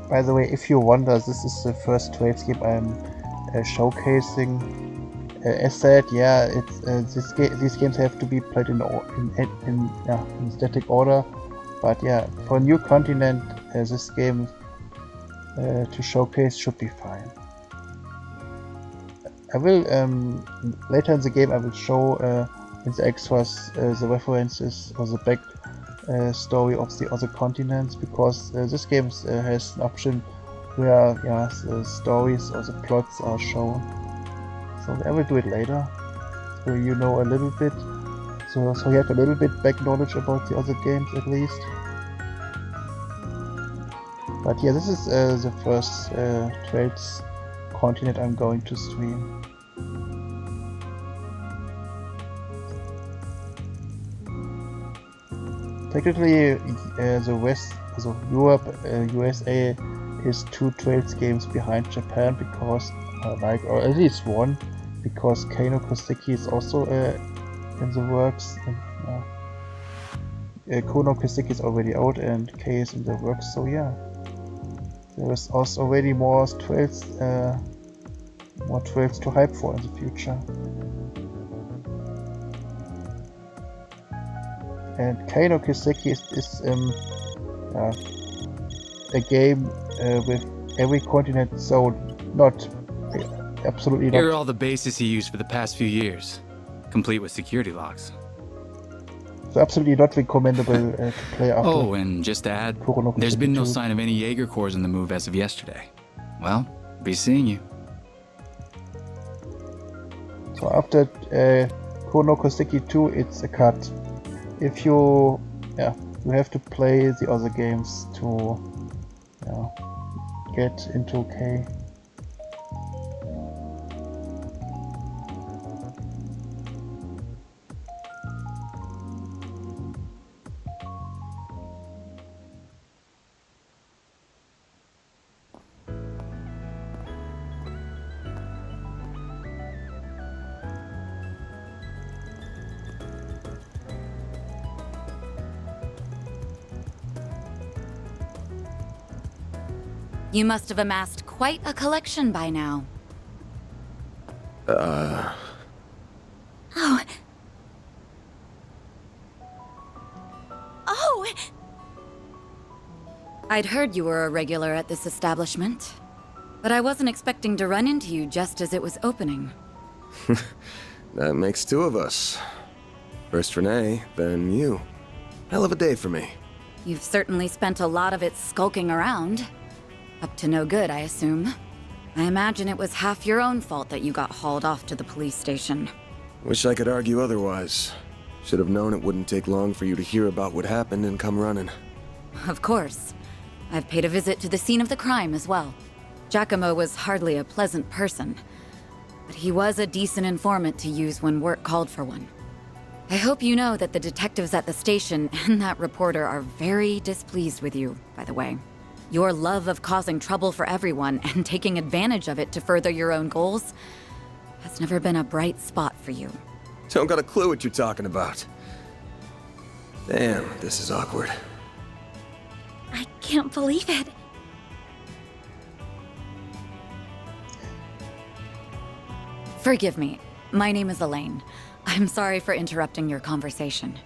By the way, if you wonder, this is the first Trails game I'm showcasing. As said, yeah, these games have to be played in static order. But yeah, for a new continent, this game to showcase should be fine. I will later in the game I will show in the extras the references or the back story of the other continents, because this game has an option where the stories or the plots are shown. So I will do it later, so you know a little bit, so you have a little bit back knowledge about the other games at least. But yeah, this is the first Trails continent I'm going to stream. Technically, the West, so Europe, USA, is 2 Trails games behind Japan because, or at least one, because Kano Koseki is also in the works. Kono Koseki is already out and K is in the works, so yeah. There is also already more trails to hype for in the future. And Kano Koseki is a game with every continent zone, absolutely not. Here are all the bases he used for the past few years, complete with security locks. So absolutely not recommendable to play after. Oh, and just to add, there's been no sign of any Jaeger Corps in the move as of yesterday. Well, be seeing you. So after Kono Koseki 2, it's a cut. If you have to play the other games to get into K. You must have amassed quite a collection by now. Oh. Oh! I'd heard you were a regular at this establishment, but I wasn't expecting to run into you just as it was opening. That makes 2 of us. First Renee, then you. Hell of a day for me. You've certainly spent a lot of it skulking around. Up to no good, I assume. I imagine it was half your own fault that you got hauled off to the police station. Wish I could argue otherwise. Should have known it wouldn't take long for you to hear about what happened and come running. Of course. I've paid a visit to the scene of the crime as well. Giacomo was hardly a pleasant person, but he was a decent informant to use when work called for one. I hope you know that the detectives at the station and that reporter are very displeased with you, by the way. Your love of causing trouble for everyone and taking advantage of it to further your own goals has never been a bright spot for you. Don't got a clue what you're talking about. Damn, this is awkward. I can't believe it. Forgive me. My name is Elaine. I'm sorry for interrupting your conversation.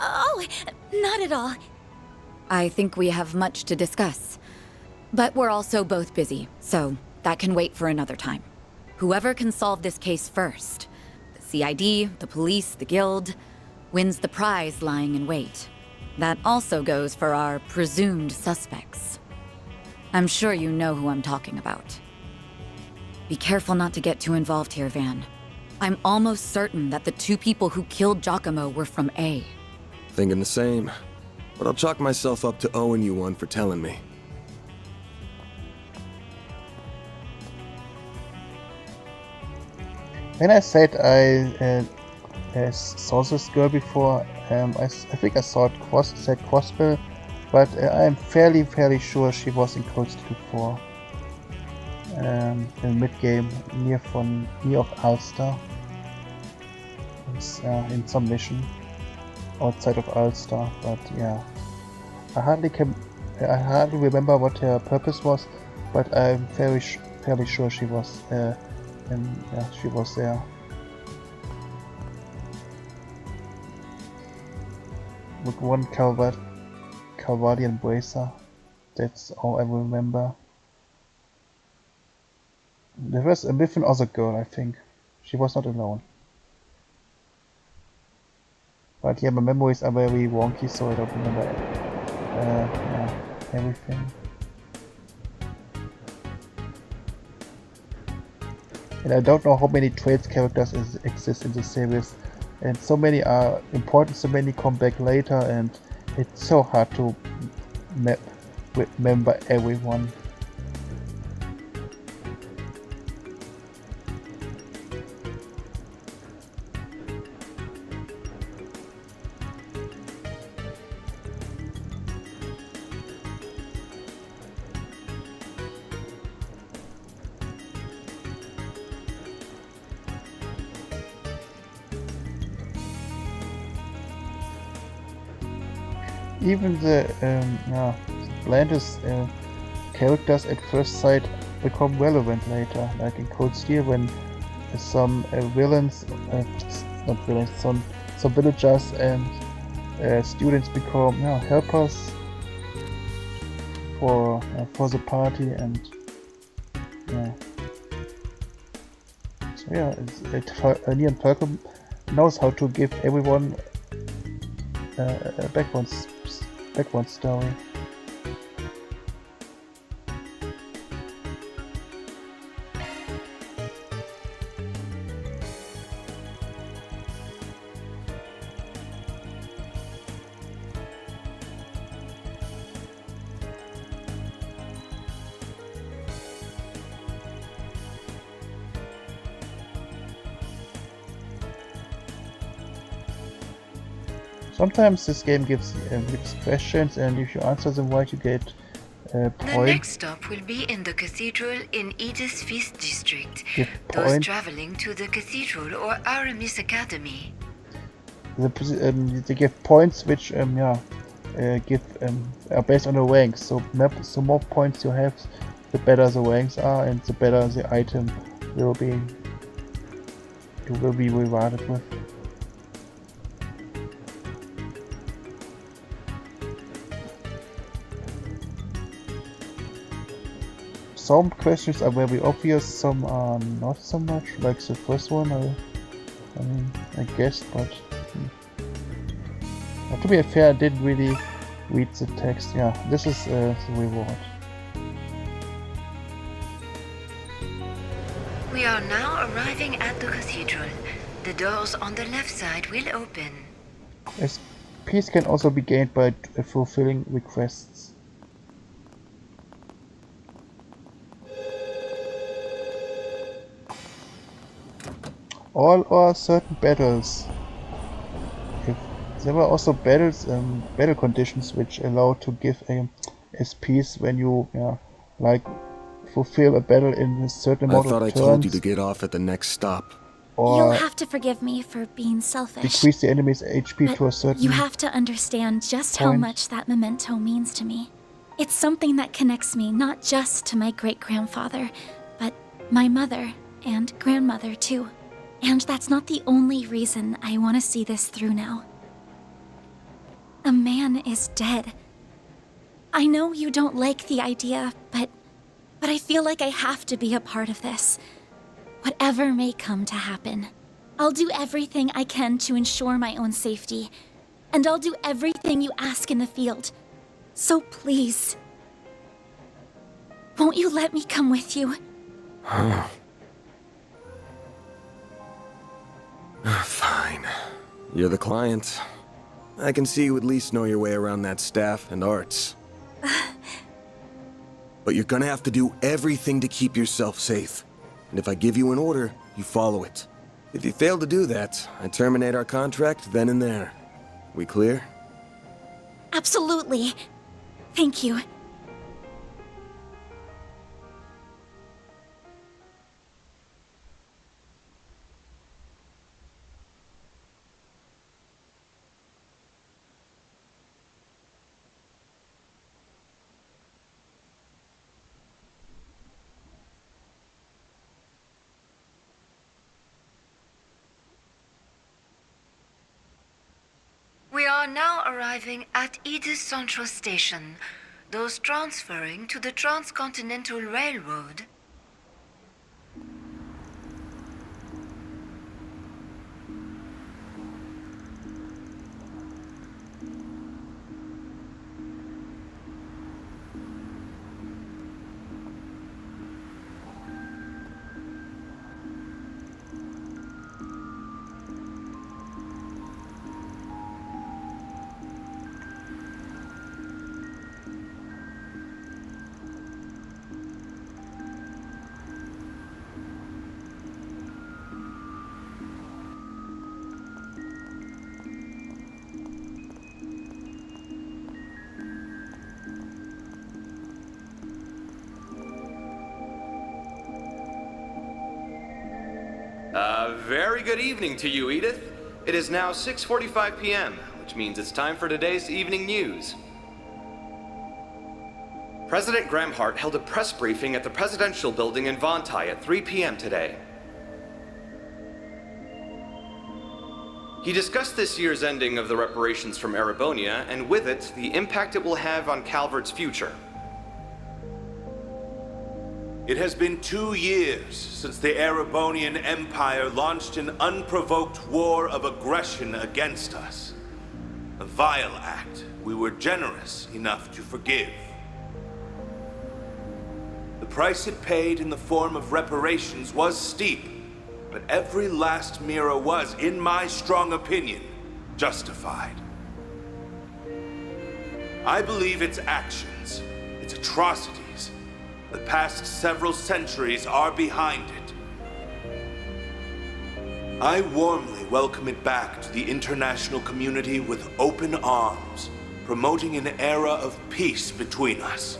Oh, not at all. I think we have much to discuss. But we're also both busy, so that can wait for another time. Whoever can solve this case first, the CID, the police, the guild, wins the prize lying in wait. That also goes for our presumed suspects. I'm sure you know who I'm talking about. Be careful not to get too involved here, Van. I'm almost certain that the 2 people who killed Giacomo were from A. Thinking the same. But I'll chalk myself up to owing you one for telling me. When I said I saw this girl before, I think I saw it said Crossbill, but I'm fairly sure she was in Cold Steel 4. In mid-game, near of Ulster. It's, in some mission outside of Ulster, but yeah. I hardly remember what her purpose was, but I'm fairly sure she was she was there. With one Calvadian bracer. That's all I remember. There was with another girl, I think. She was not alone. But yeah, my memories are very wonky, so I don't remember everything. And I don't know how many Trails characters exist in the series, and so many are important, so many come back later, and it's so hard to remember everyone. even the blandest characters at first sight become relevant later, like in Cold Steel when some villains, not villains, some villagers and students become helpers for the party, and Neon Falcon knows how to give everyone a background story. Sometimes this game gives questions, and if you answer them right, you get The points. next stop will be in the cathedral in Edith's Feast District. Give Those point. traveling to the cathedral or Aramis Academy. They give points, which give are based on the ranks. So more points you have, the better the ranks are, and the better the item will be. You will be rewarded with. Some questions are very obvious, some are not so much, like the first one, I guess, but to be fair, I didn't really read the text. Yeah, this is the reward. We are now arriving at the cathedral. The doors on the left side will open. Peace can also be gained by fulfilling requests. All or certain battles. There were also battle conditions which allow to give as peace when you like fulfill a battle in a certain amount of turns. I thought I told you to get off at the next stop. Or You'll have to forgive me for being selfish. decrease the enemy's HP to a certain You have to understand just how point. much that memento means to me. It's something that connects me not just to my great-grandfather, but my mother and grandmother too. And that's not the only reason I want to see this through now. A man is dead. I know you don't like the idea, but I feel like I have to be a part of this. Whatever may come to happen, I'll do everything I can to ensure my own safety, and I'll do everything you ask in the field. So please, won't you let me come with you? Fine. You're the client. I can see you at least know your way around that staff and arts. But you're gonna have to do everything to keep yourself safe. And if I give you an order, you follow it. If you fail to do that, I terminate our contract then and there. We clear? Absolutely. Thank you. We are now arriving at Edith Central Station. Those transferring to the Transcontinental Railroad. Very good evening to you, Edith. It is now 6:45 p.m. which means it's time for today's evening news. President Gramhart held a press briefing at the Presidential Building in Vontai at 3 p.m. today. He discussed this year's ending of the reparations from Erebonia, and with it, the impact it will have on Calvert's future. It has been 2 years since the Erebonian Empire launched an unprovoked war of aggression against us. A vile act we were generous enough to forgive. The price it paid in the form of reparations was steep, but every last Mira was, in my strong opinion, justified. I believe its actions, its atrocities, the past several centuries are behind it. I warmly welcome it back to the international community with open arms, promoting an era of peace between us,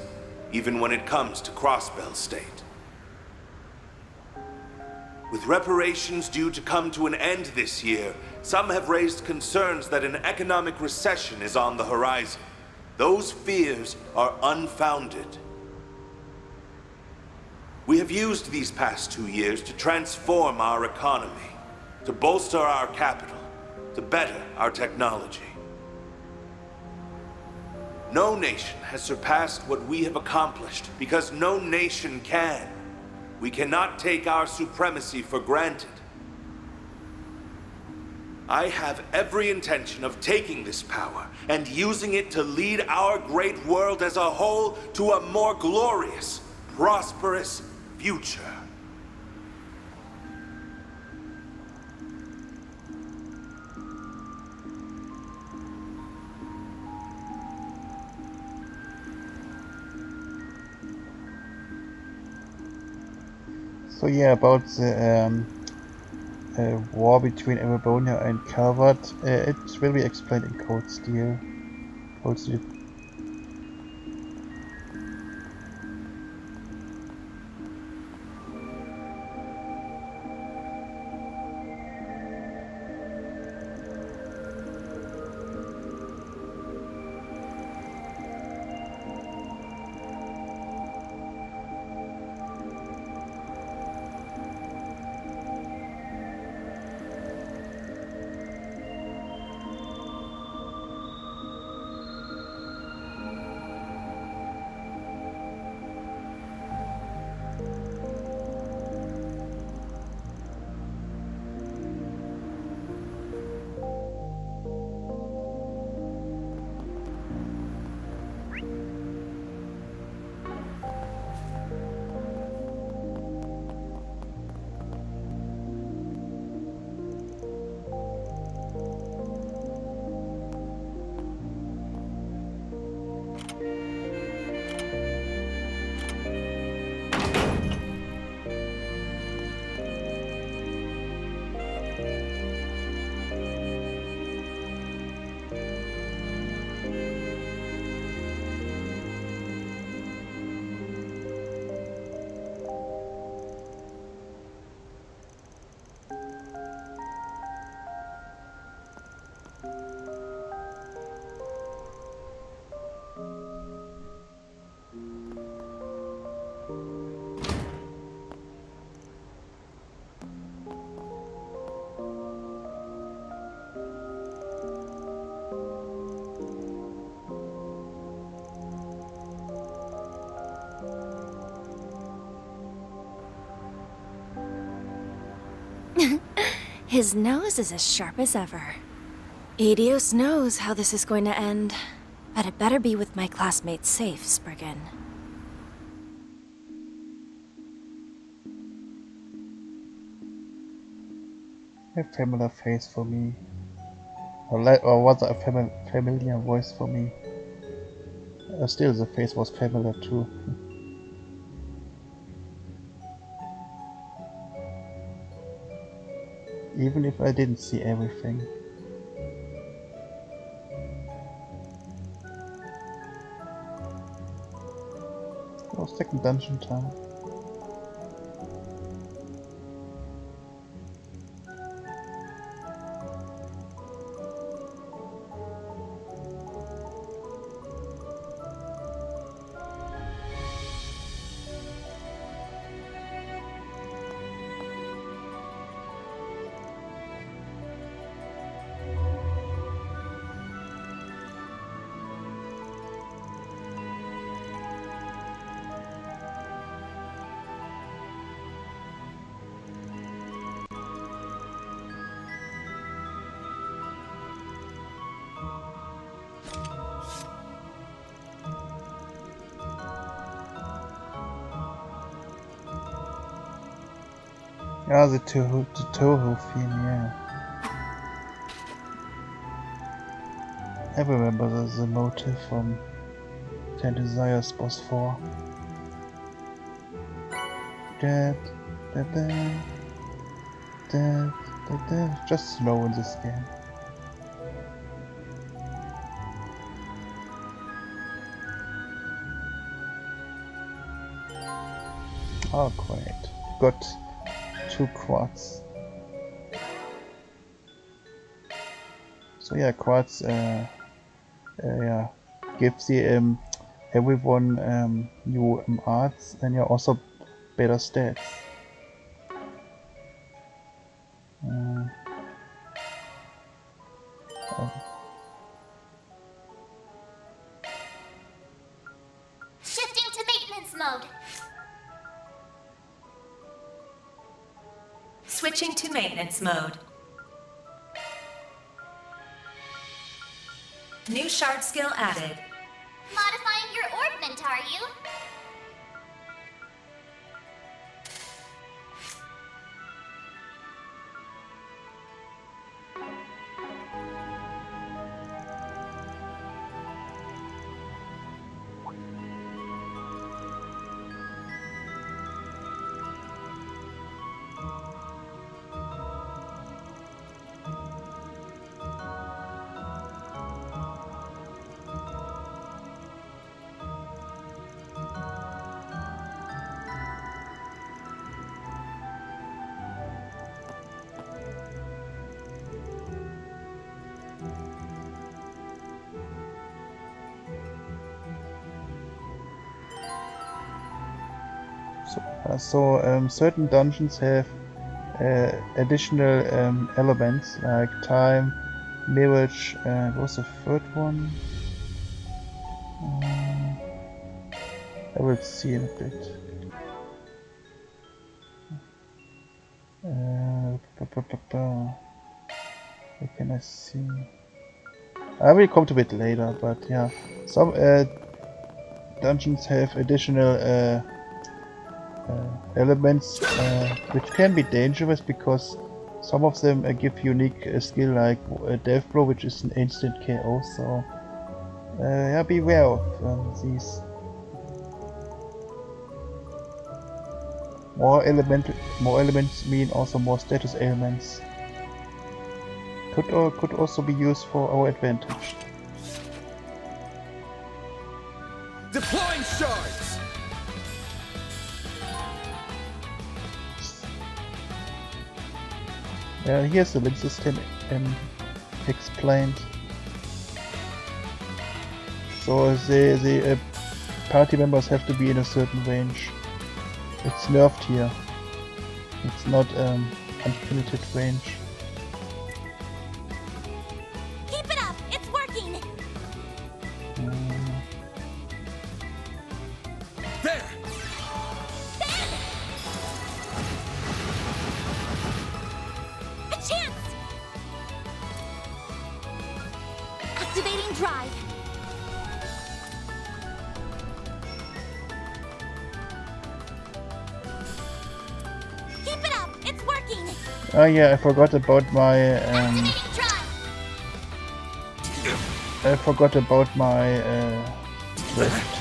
even when it comes to Crossbell State. With reparations due to come to an end this year, some have raised concerns that an economic recession is on the horizon. Those fears are unfounded. We have used these past 2 years to transform our economy, to bolster our capital, to better our technology. No nation has surpassed what we have accomplished because no nation can. We cannot take our supremacy for granted. I have every intention of taking this power and using it to lead our great world as a whole to a more glorious, prosperous future. So yeah, about the war between Erebonia and Calvert, it will be explained in Code Steel. Code Steel. His nose is as sharp as ever. Adios knows how this is going to end, but it better be with my classmates safe, Spriggan. A familiar face for me. Or rather a familiar voice for me. Still, the face was familiar too. Even if I didn't see everything. Oh, second dungeon time. Yeah, the Toho theme, yeah. I remember the motive from Ten Desires Boss 4. Da, da, da, da, da, da. Just slow in this game. Oh, great. Got 2 quartz. So yeah, quartz yeah, gives the everyone new arts and yeah, also better stats. Oh. Shifting to maintenance mode. Switching to maintenance mode. New shard skill added. Modifying your orbment, are you? So certain dungeons have additional elements like time, mirage, and what's the third one? I will see in a bit. What can I see? I will come to it later, but yeah, some dungeons have additional elements which can be dangerous because some of them give unique skill like Death Blow, which is an instant KO. So yeah, beware of these. More elements mean also more status ailments. Could also be used for our advantage. Deploying shards. Here's the link system explained. So the party members have to be in a certain range. It's nerfed here. It's not unlimited range. Keep it up! It's working! There! A chance! Activating drive. Keep it up! It's working! Oh yeah, I forgot about my drift.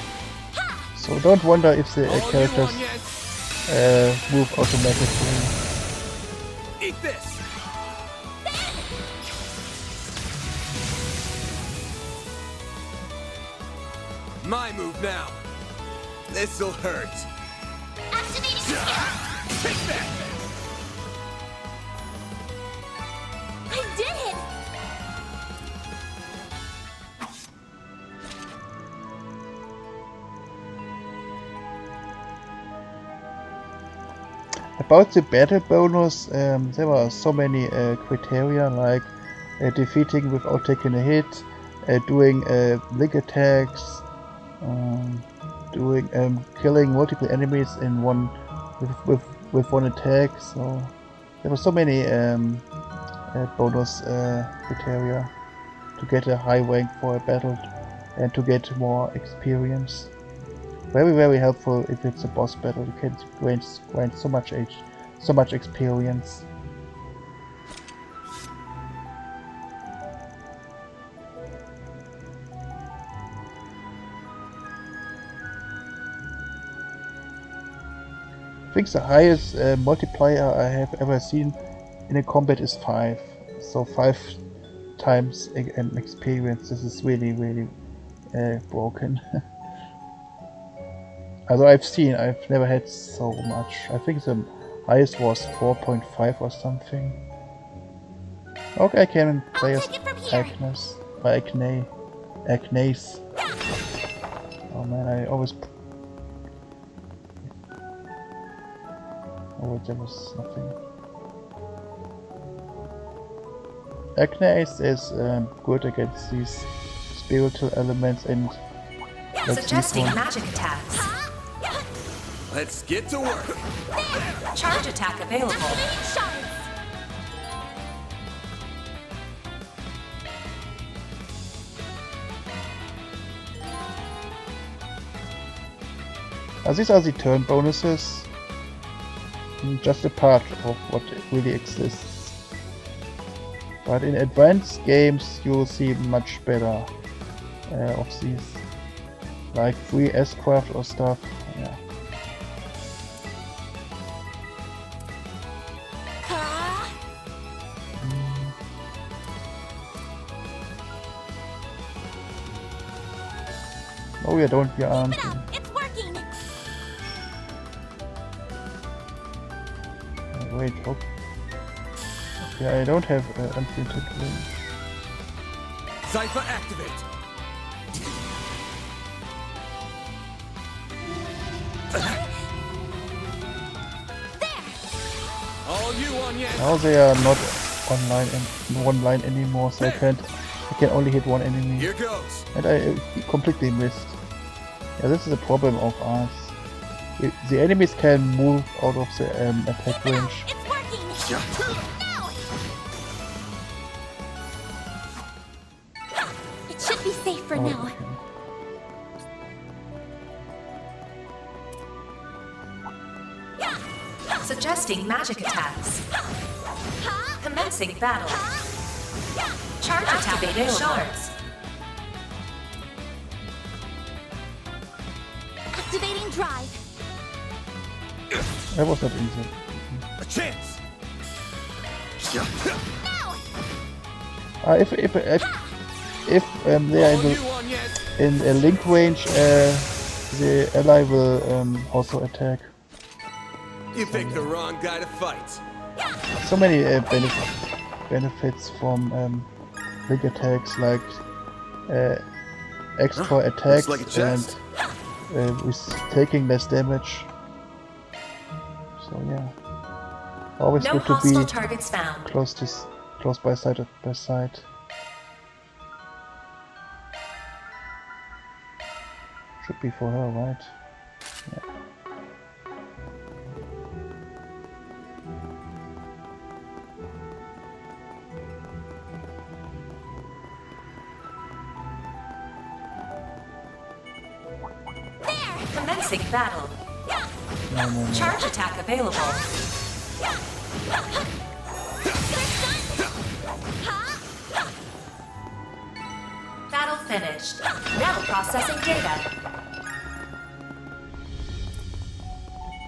So don't wonder if the characters move automatically. Eat this! My move now. This'll hurt. Activating skill. Take that! I did it! About the battle bonus, there were so many criteria like defeating without taking a hit, doing link attacks, doing killing multiple enemies in one with one attack. So there were so many bonus criteria to get a high rank for a battle and to get more experience. Very helpful if it's a boss battle. You can grind so much so much experience. I think the highest multiplier I have ever seen in a combat is 5. So 5 times an experience. This is really broken. Although I've never had so much. I think the highest was 4.5 or something. Okay, I can play as Agnes. Or Agnes. Oh man, I always... Oh wait, there was nothing. Agnes is good against these spiritual elements and... Suggesting magic attacks. Let's get to work. Charge attack available. These are the turn bonuses. Just a part of what really exists. But in advanced games you'll see much better of these. Like free S-Craft or stuff. Yeah. Oh yeah, don't be armed. It's working. Wait, hope. Okay, I don't have unlimited range. Cypher activate. All you on yet. Now they are not online and one line anymore, so I can only hit one enemy. Here goes. And I completely missed. Yeah, this is a problem of us. The enemies can move out of the attack range. It's working. No. It should be safe for now. Suggesting magic attacks. Commencing battle. Charge attack available. Shards. Activating drive. That was not easy. A chance. If they are in a link range, the ally will also attack. You picked the wrong guy to fight. So many benefits from link attacks, like extra attacks like and with taking less damage. So yeah, always no good to hostile be targets found. close by side. Should be for her, right? Yeah. Commencing battle. No. Charge attack available. Battle finished. Now processing data.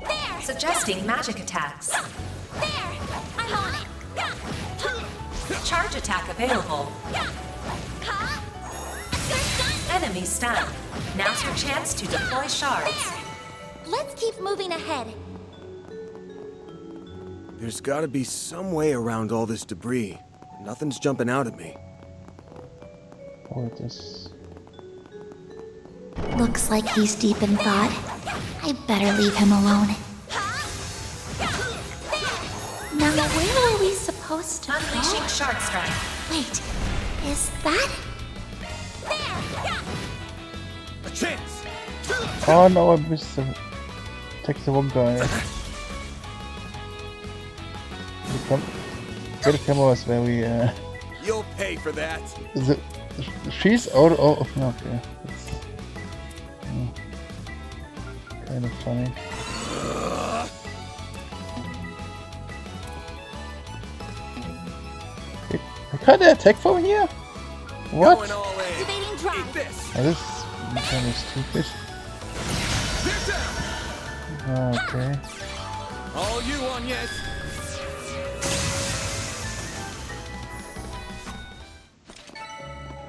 There. Suggesting magic attacks. There. I'm on it. Charge attack available. Enemy stunned. Now's your chance to deploy shards. Let's keep moving ahead. There's gotta be some way around all this debris. Nothing's jumping out at me. Oh, it is. Looks like he's deep in thought. I better leave him alone. Now, where were we supposed to Unleashing go? shard strike. Wait, is that? A chance. Oh no, I missed the... Take the wrong guy. The camera is very... You'll pay for that. She's out of... Okay. That's, kind of funny. I can't attack from here? What? Activating drive. Oh, this is kind of stupid. Okay. All you on, yes.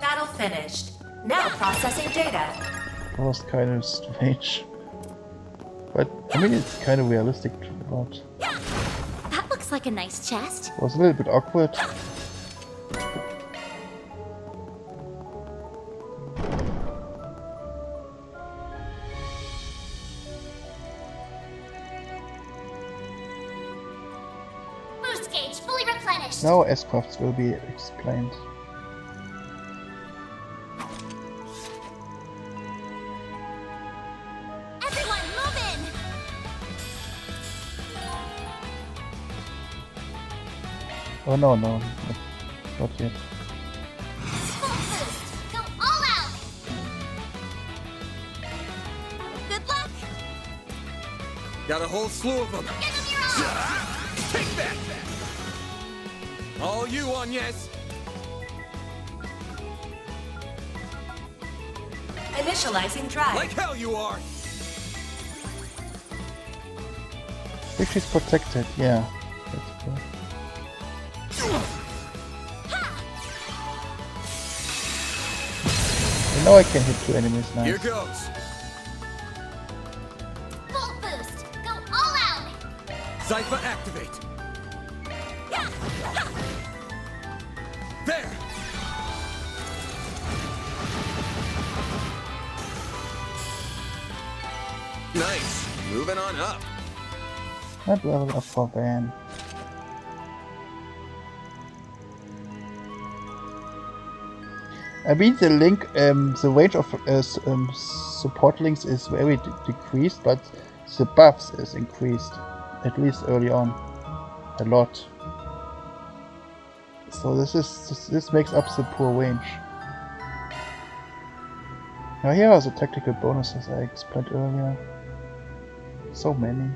Battle finished. Now processing data. That was kind of strange. But, I mean, it's kind of realistic, but That looks like a nice chest. it was a little bit awkward. Boost gauge fully replenished. Now S-crafts will be explained. Everyone, move in. Oh no, not yet. Full boost. Go all out. Good luck. Got a whole slew of them. Give them your all. Take that. All you on, yes. Initializing drive. Like hell you are. I think she's protected, yeah. That's cool. And now I can hit 2 enemies now. Here goes. Full boost. Go all out. Cypher activate. There. Nice. Moving on up. Not level up for Van. I mean the link, the range of support links is very decreased, but the buffs is increased, at least early on, a lot. So this makes up the poor range. Now here are the tactical bonuses I explained earlier. So many.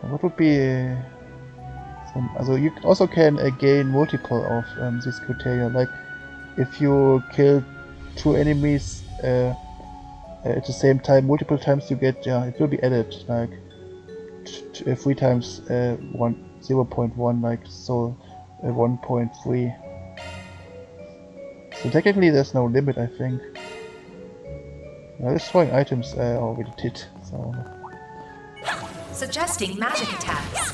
What would be also you also can gain multiple of these criteria, like if you kill 2 enemies at the same time multiple times, you get, it will be added, like 3 times 0.1, like so 1.3. So technically there's no limit, I think. Now destroying items I already did, so Suggesting magic attacks.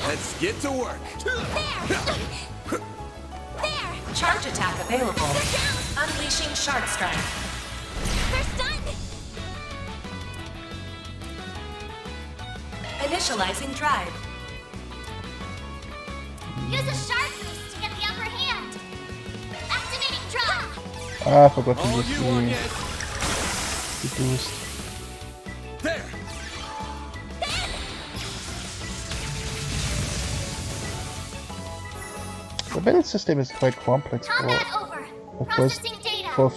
Let's get to work. Charge attack available. Unleashing Shard Strike. They're stunned. Initializing drive. Use a shard boost to get the upper hand. Activating drive. I forgot to All use you on, the yes. boost. There. The battle system is quite complex Combat over. for first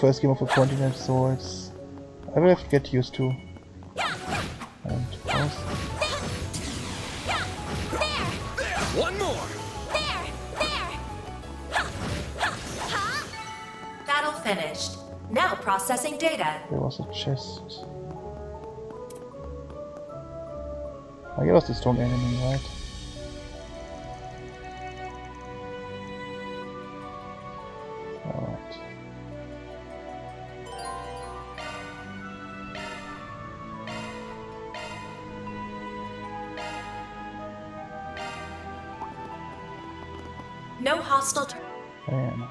first game of a continent, so it's I will have to get used to. And pause. One more. Battle finished. Now processing data. There was a chest. I guess the strong enemy, right? Alright. No hostile. Damn.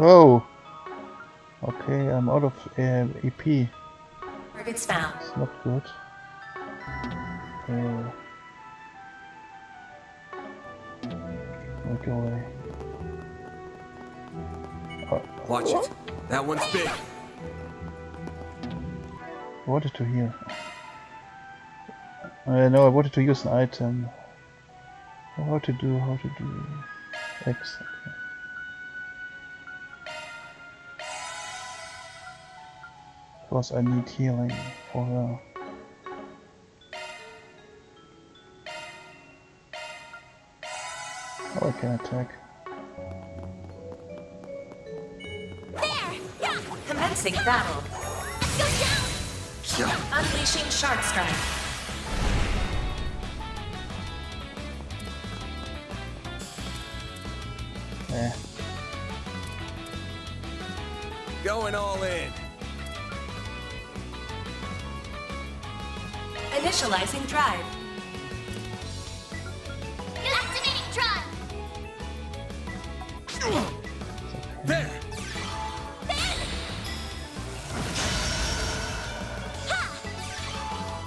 Oh. Okay, I'm out of EP. Targets found. It's not good. Make away. Watch it. That one's big. I wanted to hear. No, I wanted to use an item. How to do X. Okay. Of course I need healing for her. Oh, I can attack. Commencing battle. Unleashing Shark Strike. Eh. Going all in. Initializing drive. Activating drive. There.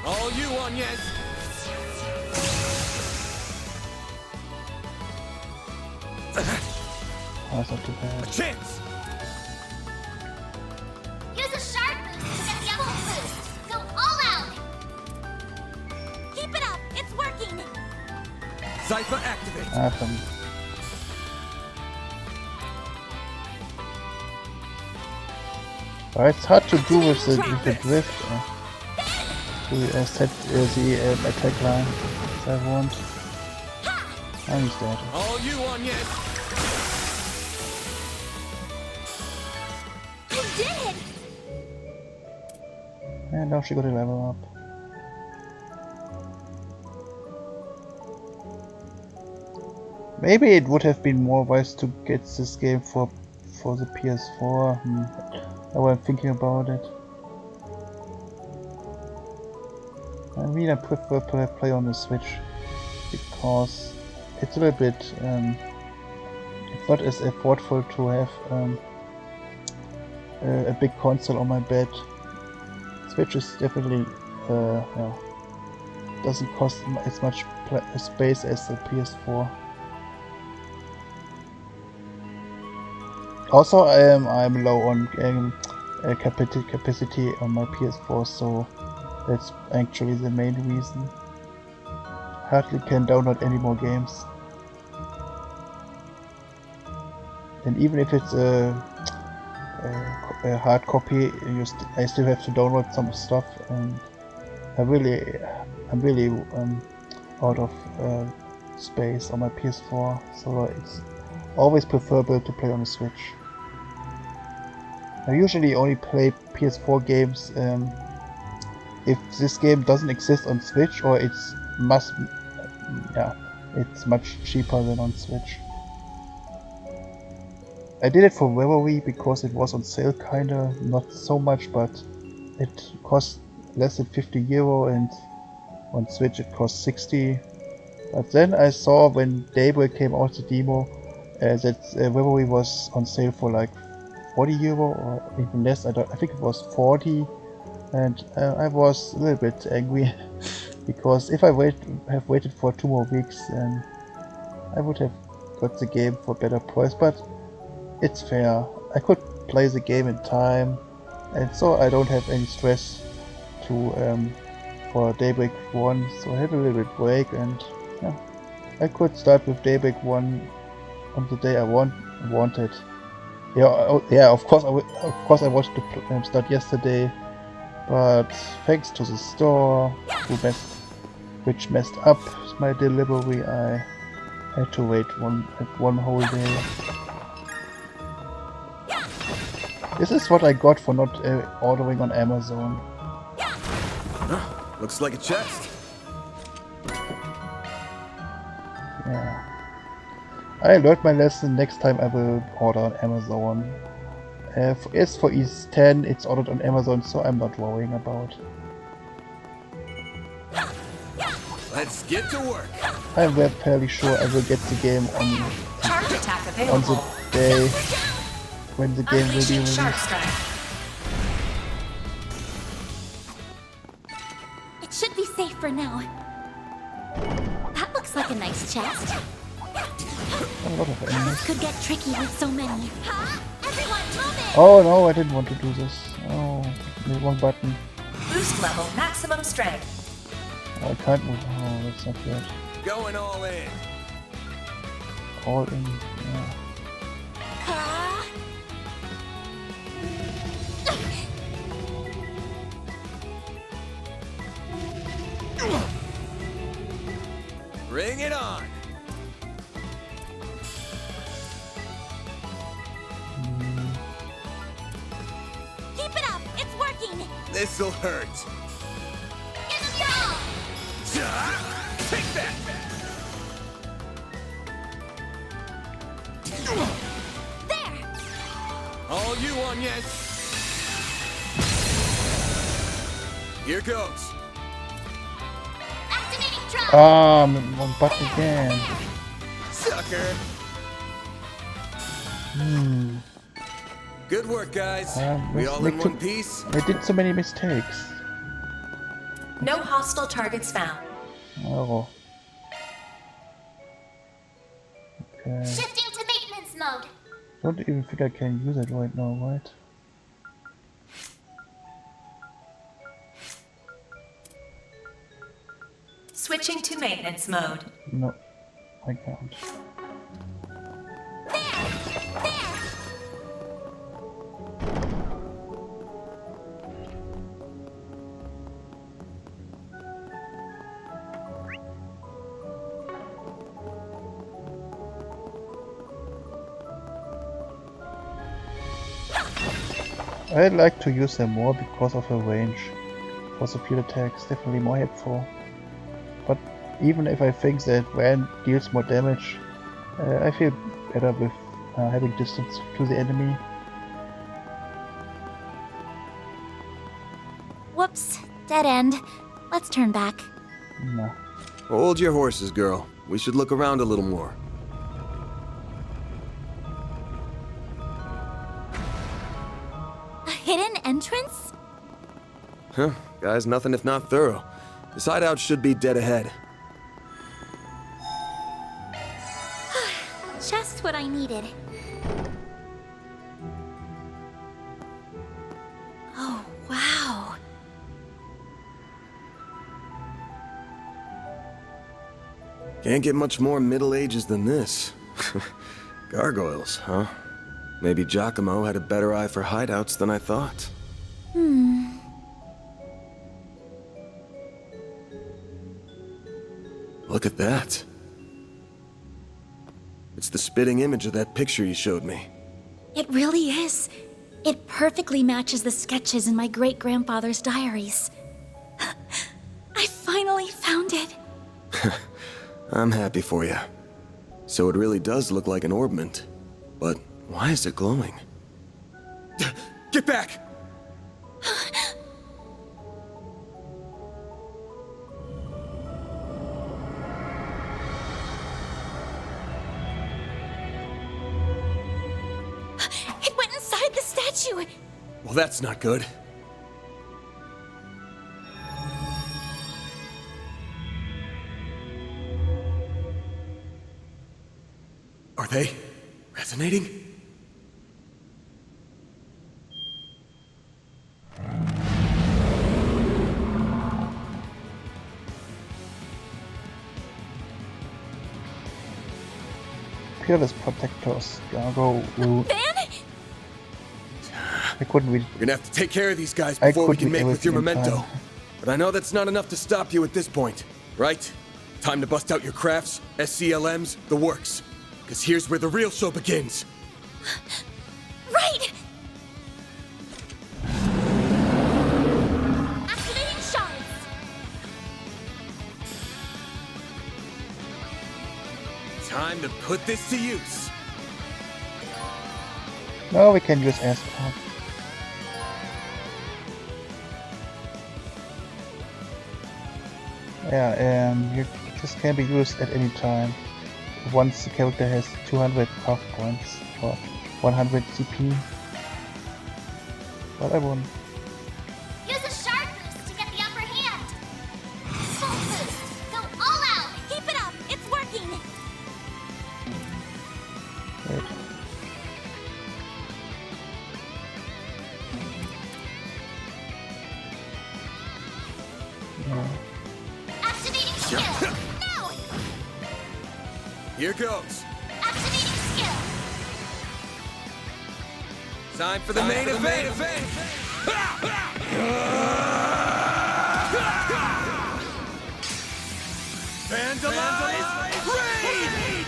All you on, yes. That's not too bad. A chance. Use a shark boost to get the full boost. Go all out. Keep it up. It's working. Cypher activate. Awesome. It's hard to do with the drift. To set the attack line as I want. I'm dead. All you on, yes. You did it. And now she got a level up. Maybe it would have been more wise to get this game for the PS4. Now I'm thinking about it. I mean, I prefer to play on the Switch because it's a little bit. It's not as effortful to have a big console on my bed. Switch is definitely doesn't cost as much space as the PS4. Also, I'm low on capacity on my PS4, so that's actually the main reason. Hardly can download any more games. And even if it's a hard copy, I still have to download some stuff, and I'm really out of space on my PS4, so it's always preferable to play on the Switch. I usually only play PS4 games if this game doesn't exist on Switch, or it's much cheaper than on Switch. I did it for WoW because it was on sale, kinda, not so much, but it cost less than €50, and on Switch it cost 60. But then I saw when Daybreak came out, the demo, that WoW was on sale for like €40 or even less. I think it was 40, and I was a little bit angry because if I have waited for 2 more weeks, then I would have got the game for a better price. But it's fair. I could play the game in time, and so I don't have any stress to for Daybreak 1. So I had a little bit break, and yeah, I could start with Daybreak 1 on the day I wanted. Yeah, of course I wanted to start yesterday, but thanks to the store, which messed up my delivery, I had to wait one whole day. This is what I got for not ordering on Amazon. Looks like a chest. Yeah. I learned my lesson. Next time I will order on Amazon. As for East 10, it's ordered on Amazon, so I'm not worrying about. Let's get to work. I'm fairly sure I will get the game on the day when the game will be released. It should be safe for now. That looks like a nice chest. A lot of enemies. This could get tricky with so many. Oh no, I didn't want to do this. Oh, the wrong button. Boost level maximum strength. Oh, I can't move. Oh, that's not good. Going all in. all in. Yeah. Bring it on! Keep it up! It's working! This'll hurt. Give him your all! Take that! There! All you on, yes. Here goes. Activating drop! One button again. Sucker. Good work, guys. We all in one piece? I did so many mistakes. No hostile targets found. Oh. Okay. Shifting to maintenance mode. Don't even think I can use it right now, right? Switching to maintenance mode. No, I can't. I'd like to use them more because of her range. For the field attacks, definitely more helpful. But even if I think that Van deals more damage, I feel better with having distance to the enemy. Whoops, dead end. Let's turn back. No. Hold your horses, girl. We should look around a little more. A hidden entrance? Huh, guy's nothing if not thorough. This hideout should be dead ahead. Just what I needed. Oh, wow. Can't get much more Middle Ages than this. Gargoyles, huh? Maybe Giacomo had a better eye for hideouts than I thought. Look at that. It's the spitting image of that picture you showed me. It really is. It perfectly matches the sketches in my great-grandfather's diaries. I finally found it. I'm happy for you. So it really does look like an orbment. But why is it glowing? Get back! It went inside the statue. Well, that's not good. Are they resonating? Peerless Protectors, Gargo Root. I couldn't read. We're gonna have to take care of these guys before we can make with your memento. Time. But I know that's not enough to stop you at this point, right? Time to bust out your crafts, SCLMs, the works. Because here's where the real show begins. Right! Activating shards. Time to put this to use. No, we can use S-Pop. Yeah, this can be used at any time. Once the character has 200 craft points or 100 CP. But I won't. Use a shard boost to get the upper hand. Full boost. Go all out. Keep it up. It's working. Wait. No. Activating skill. Now. Here goes. Time for the main event! Vandalize! Raid!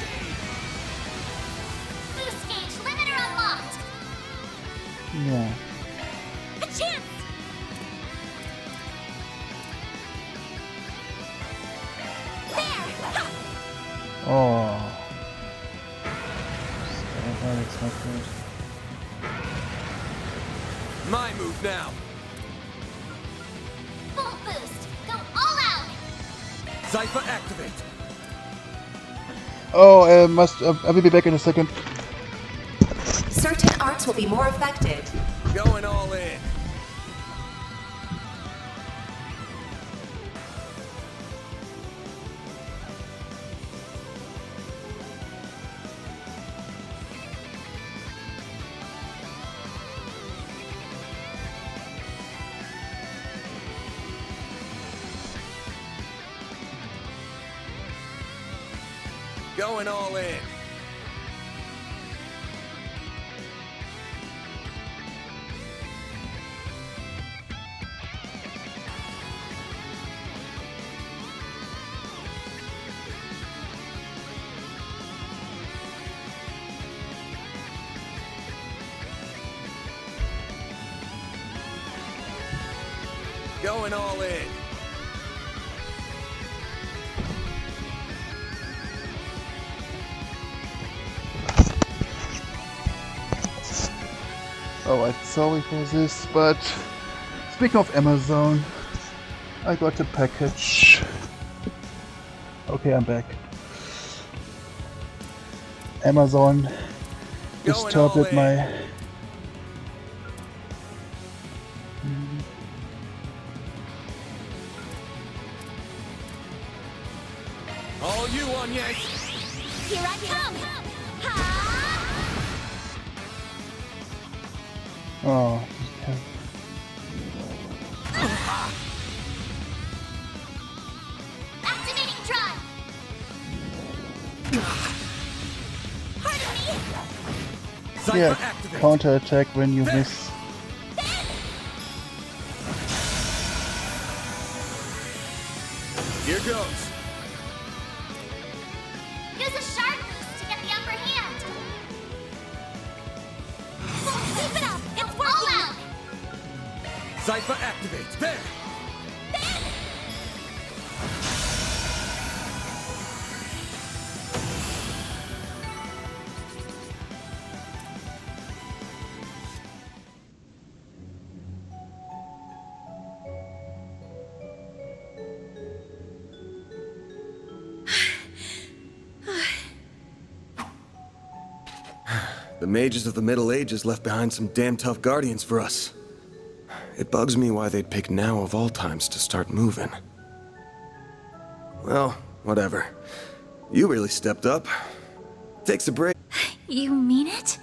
Boost gauge limiter unlocked. Yeah. A chance. There. Oh. That's not good. My move now. Full boost. Go all out. Zypher activate. Oh, I will be back in a second. Certain arts will be more effective. Going all in. Going all in. Going all in. Alright, sorry for this, but speaking of Amazon, I got a package. Okay, I'm back. Amazon disturbed my... All you on yes. Here I come. Oh, okay. Activating drive. Pardon me. Yeah, counter attack when you miss. Here goes. Use a sharp boost to get the upper hand. Keep it up. It's all out. Zypher activate. There. The mages of the Middle Ages left behind some damn tough guardians for us. It bugs me why they'd pick now of all times to start moving. Well, whatever. You really stepped up. Takes a break. You mean it?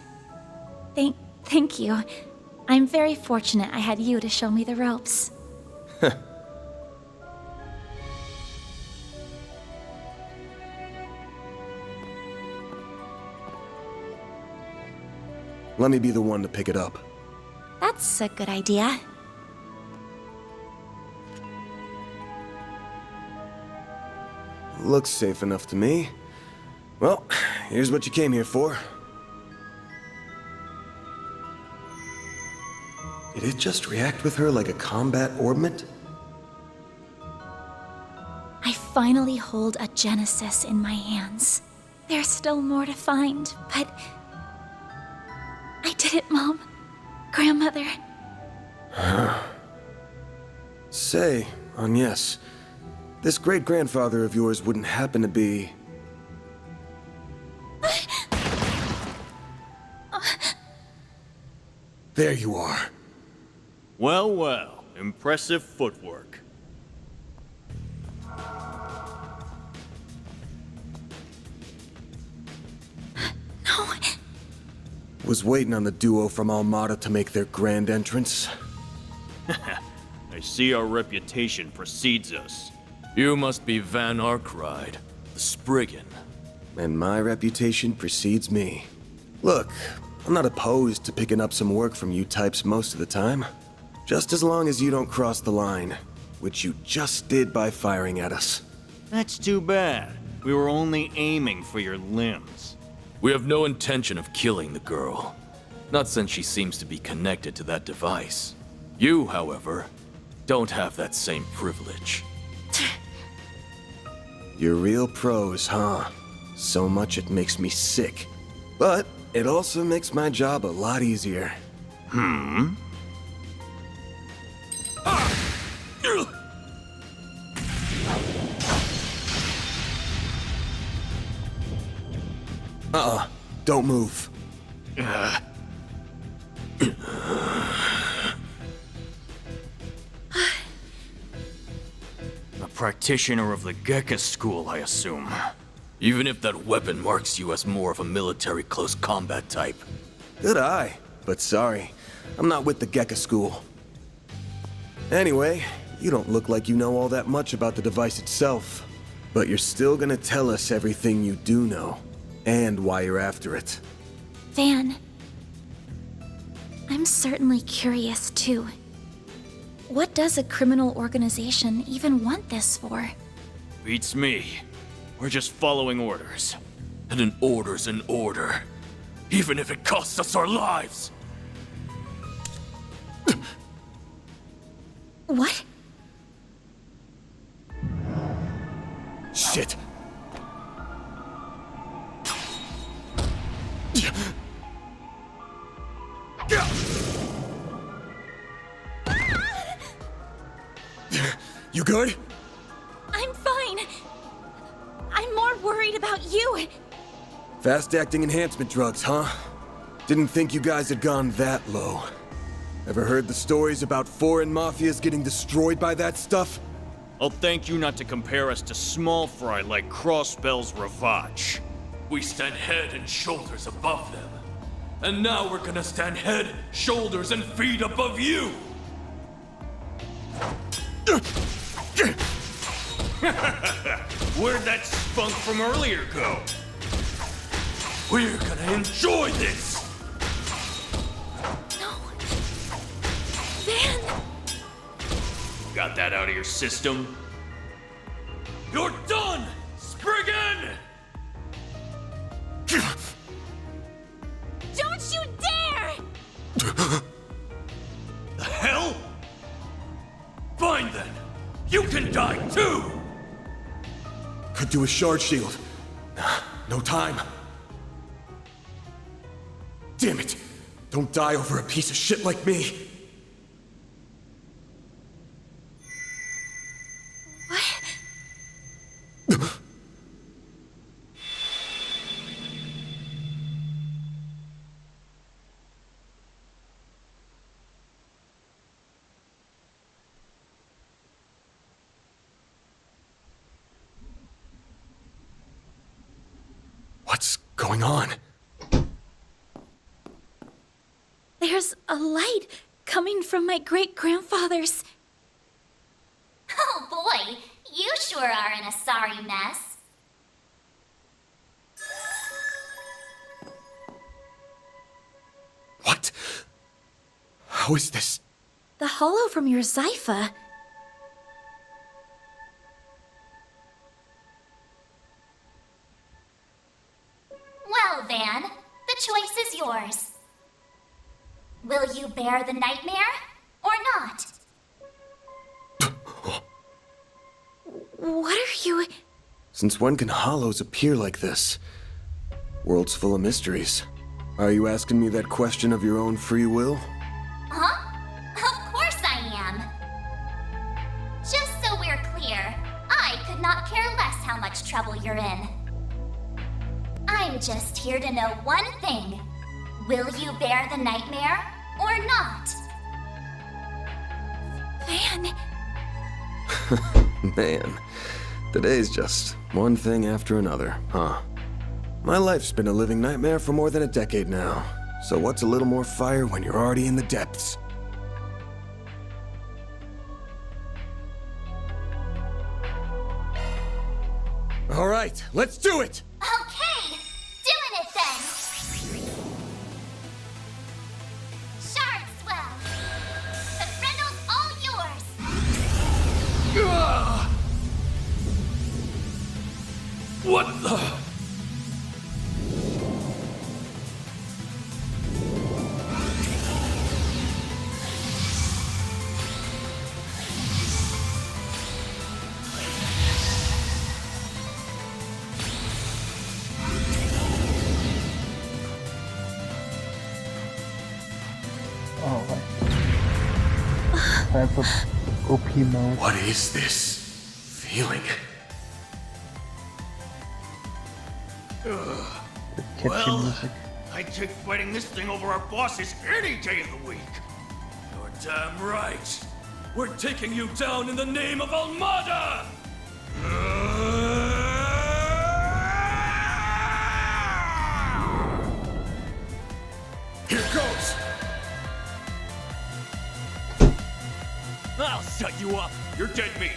Thank you. I'm very fortunate I had you to show me the ropes. Let me be the one to pick it up. That's a good idea. Looks safe enough to me. Well, here's what you came here for. Did it just react with her like a combat orbment? I finally hold a Genesis in my hands. There's still more to find, but... I did it, Mom. Grandmother. Say, Agnes, this great-grandfather of yours wouldn't happen to be... There you are. Well, well, impressive footwork. No. Was waiting on the duo from Almada to make their grand entrance. I see our reputation precedes us. You must be Van Arkride, the Spriggan. And my reputation precedes me. Look, I'm not opposed to picking up some work from you types most of the time. Just as long as you don't cross the line, which you just did by firing at us. That's too bad. We were only aiming for your limbs. We have no intention of killing the girl. Not since she seems to be connected to that device. You, however, don't have that same privilege. You're real pros, huh? So much it makes me sick. But it also makes my job a lot easier. Don't move. A practitioner of the Gekka school, I assume. Even if that weapon marks you as more of a military close combat type. Good eye, but sorry. I'm not with the Gekka school. Anyway, you don't look like you know all that much about the device itself. But you're still gonna tell us everything you do know, and why you're after it. Van, I'm certainly curious too. What does a criminal organization even want this for? Beats me. We're just following orders. And an order's an order. Even if it costs us our lives! What? Shit. You good? I'm fine. I'm more worried about you. Fast-acting enhancement drugs, huh? Didn't think you guys had gone that low. Ever heard the stories about foreign mafias getting destroyed by that stuff? I'll thank you not to compare us to small fry like Crossbell's Ravage. We stand head and shoulders above them. And now we're gonna stand head, shoulders, and feet above you! Where'd that spunk from earlier go? We're gonna enjoy this! No. Van! Got that out of your system? You're done, Spriggan! Don't you dare! The hell? Fine then. You can die too! Could do a shard shield. No time. Damn it! Don't die over a piece of shit like me! What's going on? There's a light coming from my great-grandfather's. Oh boy, you sure are in a sorry mess. What? How is this? The hollow from your Zypha. Well, Van, the choice is yours. Will you bear the nightmare or not? What are you... Since when can hollows appear like this? World's full of mysteries. Are you asking me that question of your own free will? Huh? Of course I am. Just so we're clear, I could not care less how much trouble you're in. I'm just here to know one thing. Will you bear the nightmare or not? Van... Man, today's just one thing after another, huh? My life's been a living nightmare for more than a decade now. So what's a little more fire when you're already in the depths? All right, let's do it! Okay, doing it then! What the? Time for OP mode. What is this feeling? Catchy music. I'd take fighting this thing over our bosses any day of the week. You're damn right. We're taking you down in the name of Almada! Here goes! I'll shut you up! You're dead meat!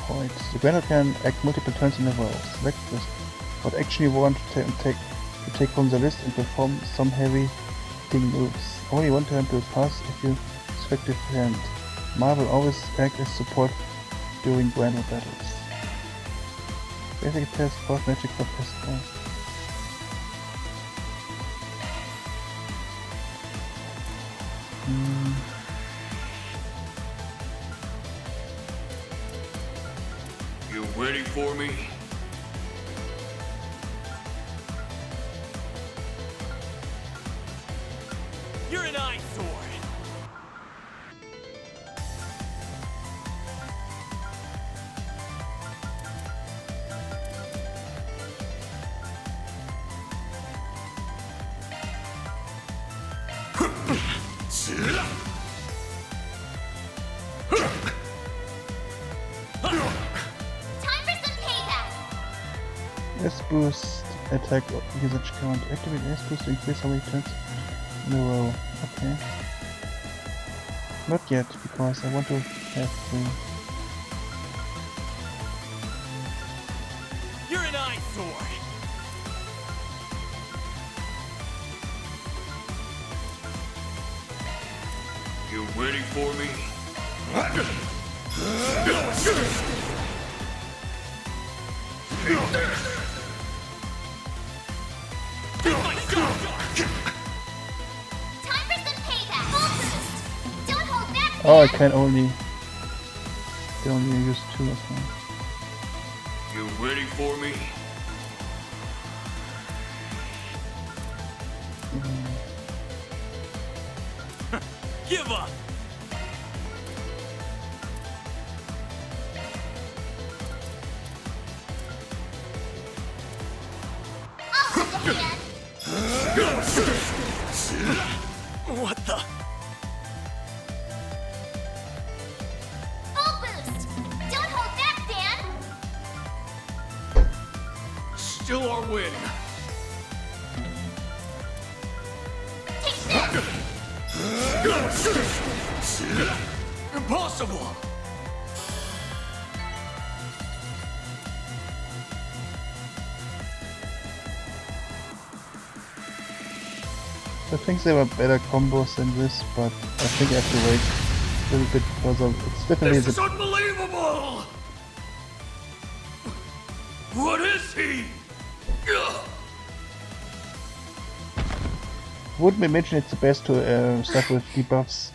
Alright, the Granite can act multiple turns in a row. Select this. What action you want to take from the list and perform some heavy hitting moves. Only one turn to pass if you select defend. Marvel always act as support during Granite battles. Basic test, force magic for test. You waiting for me? You're an eyesore! S boost attack usage count. Activate S boost to increase how many turns in a row. Okay. Not yet, because I want to have 3. You're an eyesore! You waiting for me? Oh, I can only use 2 of them. You waiting for me? Give up! What the? Full boost! Don't hold back, Dan! Still our win. Impossible! I think there were better combos than this, but I think I have to wait a little bit because it's definitely This is unbelievable! What is he? Wouldn't we mention it's the best to start with debuff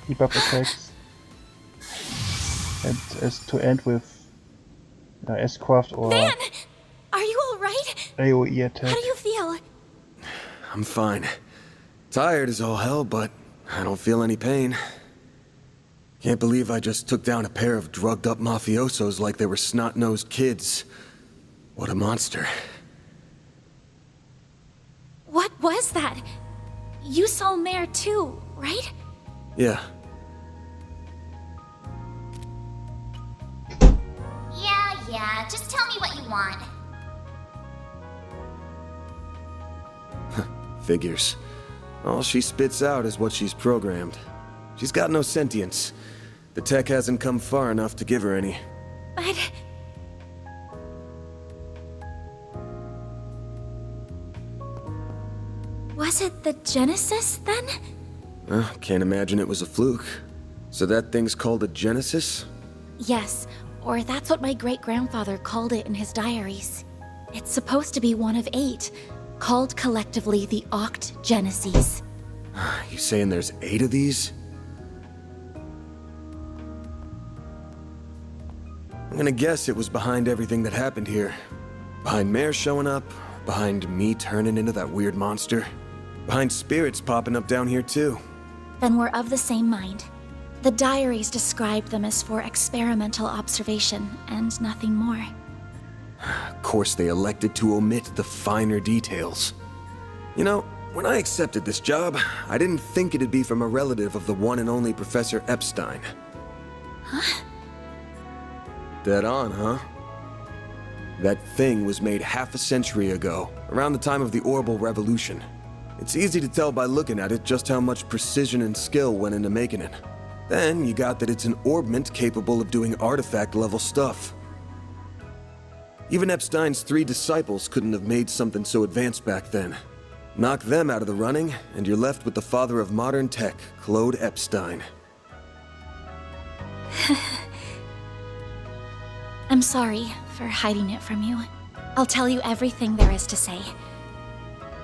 attacks, and as to end with S-Craft or Van! Are you alright? AoE attack. How do you feel? I'm fine. Tired as all hell, but I don't feel any pain. Can't believe I just took down a pair of drugged-up mafiosos like they were snot-nosed kids. What a monster. What was that? You saw Mare too, right? Yeah. Yeah, just tell me what you want. Figures. All she spits out is what she's programmed. She's got no sentience. The tech hasn't come far enough to give her any. But... Was it the Genesis, then? Can't imagine it was a fluke. So that thing's called a Genesis? Yes, or that's what my great-grandfather called it in his diaries. It's supposed to be one of 8, called collectively the Oct Geneses. You saying there's 8 of these? I'm gonna guess it was behind everything that happened here. Behind Mare showing up, behind me turning into that weird monster, behind spirits popping up down here too. Then we're of the same mind. The diaries described them as for experimental observation and nothing more. Of course, they elected to omit the finer details. You know, when I accepted this job, I didn't think it'd be from a relative of the one and only Professor Epstein. Huh? Dead on, huh? That thing was made half a century ago, around the time of the Orbital Revolution. It's easy to tell by looking at it just how much precision and skill went into making it. Then you got that it's an orbment capable of doing artifact-level stuff. Even Epstein's 3 disciples couldn't have made something so advanced back then. Knock them out of the running, and you're left with the father of modern tech, Claude Epstein. I'm sorry for hiding it from you. I'll tell you everything there is to say.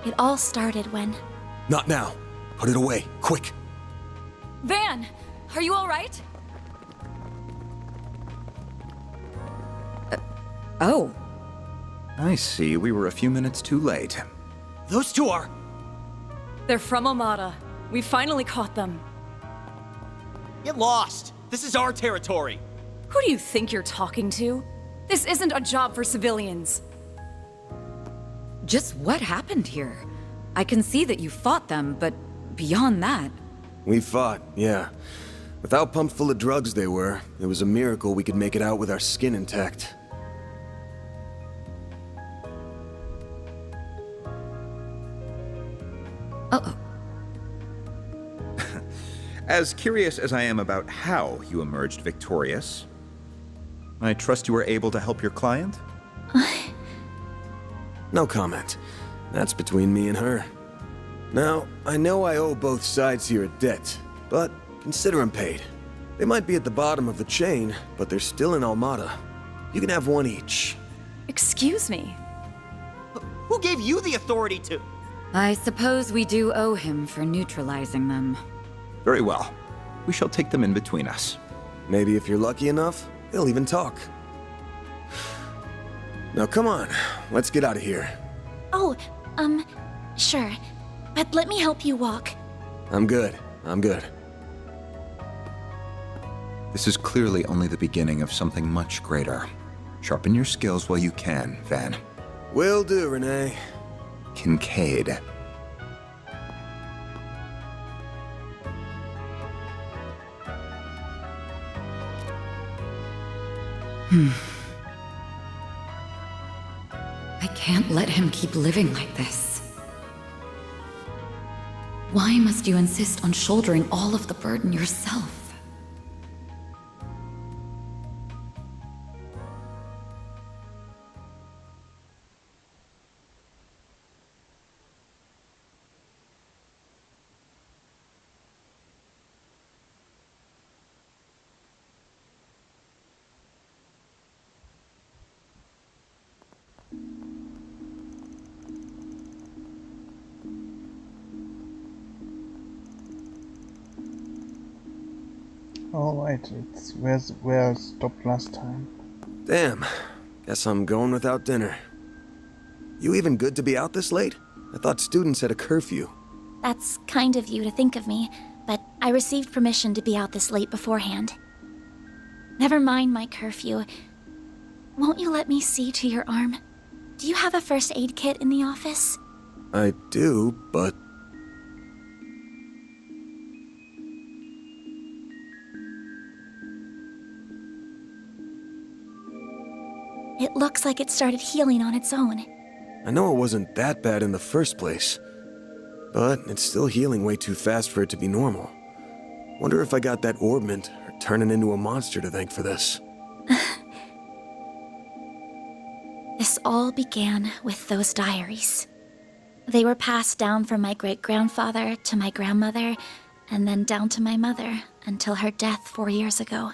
It all started when... Not now. Put it away, quick. Van, are you all right? Oh. I see we were a few minutes too late. Those two are... They're from Armada. We finally caught them. Get lost! This is our territory! Who do you think you're talking to? This isn't a job for civilians. Just what happened here? I can see that you fought them, but beyond that... We fought, yeah. With how pumped full of drugs they were, it was a miracle we could make it out with our skin intact. Uh-oh. As curious as I am about how you emerged victorious, I trust you were able to help your client? No comment. That's between me and her. Now, I know I owe both sides here a debt, but consider them paid. They might be at the bottom of the chain, but they're still in Armada. You can have one each. Excuse me? Who gave you the authority to... I suppose we do owe him for neutralizing them. Very well. We shall take them in between us. Maybe if you're lucky enough, they'll even talk. Now come on, let's get out of here. Oh, sure. But let me help you walk. I'm good. This is clearly only the beginning of something much greater. Sharpen your skills while you can, Van. Will do, Renee. Kincaid. I can't let him keep living like this. Why must you insist on shouldering all of the burden yourself? Alright, it's where I stopped last time. Damn. Guess I'm going without dinner. You even good to be out this late? I thought students had a curfew. That's kind of you to think of me, but I received permission to be out this late beforehand. Never mind my curfew. Won't you let me see to your arm? Do you have a first aid kit in the office? I do, but... It looks like it started healing on its own. I know it wasn't that bad in the first place, but it's still healing way too fast for it to be normal. Wonder if I got that orbment or turning into a monster to thank for this. This all began with those diaries. They were passed down from my great-grandfather to my grandmother, and then down to my mother until her death 4 years ago.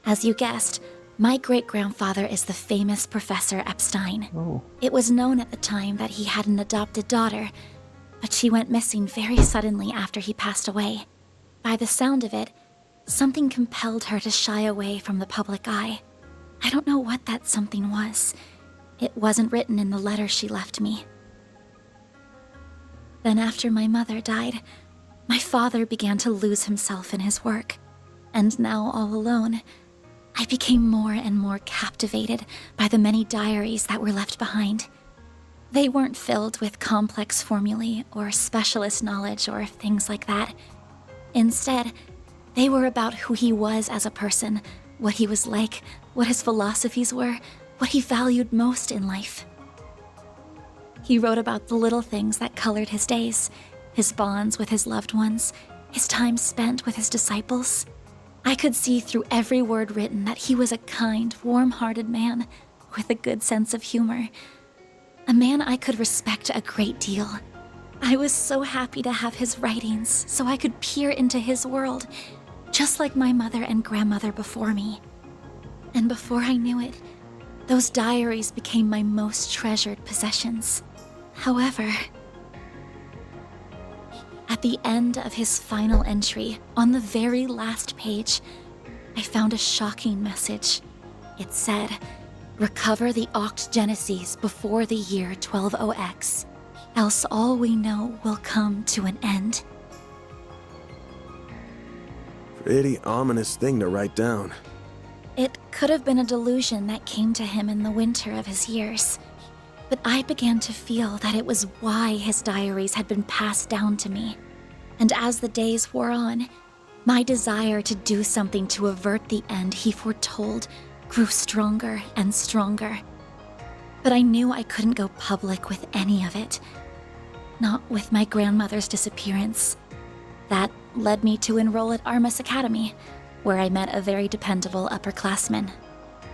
As you guessed, my great-grandfather is the famous Professor Epstein. Oh. It was known at the time that he had an adopted daughter, but she went missing very suddenly after he passed away. By the sound of it, something compelled her to shy away from the public eye. I don't know what that something was. It wasn't written in the letter she left me. Then after my mother died, my father began to lose himself in his work. And now all alone, I became more and more captivated by the many diaries that were left behind. They weren't filled with complex formulae or specialist knowledge or things like that. Instead, they were about who he was as a person, what he was like, what his philosophies were, what he valued most in life. He wrote about the little things that colored his days, his bonds with his loved ones, his time spent with his disciples. I could see through every word written that he was a kind, warm-hearted man with a good sense of humor. A man I could respect a great deal. I was so happy to have his writings so I could peer into his world, just like my mother and grandmother before me. And before I knew it, those diaries became my most treasured possessions. However, at the end of his final entry, on the very last page, I found a shocking message. It said, "Recover the Oct Genesis before the year 120X, else all we know will come to an end." Pretty ominous thing to write down. It could have been a delusion that came to him in the winter of his years. But I began to feel that it was why his diaries had been passed down to me. And as the days wore on, my desire to do something to avert the end he foretold grew stronger and stronger. But I knew I couldn't go public with any of it. Not with my grandmother's disappearance. That led me to enroll at Armus Academy, where I met a very dependable upperclassman.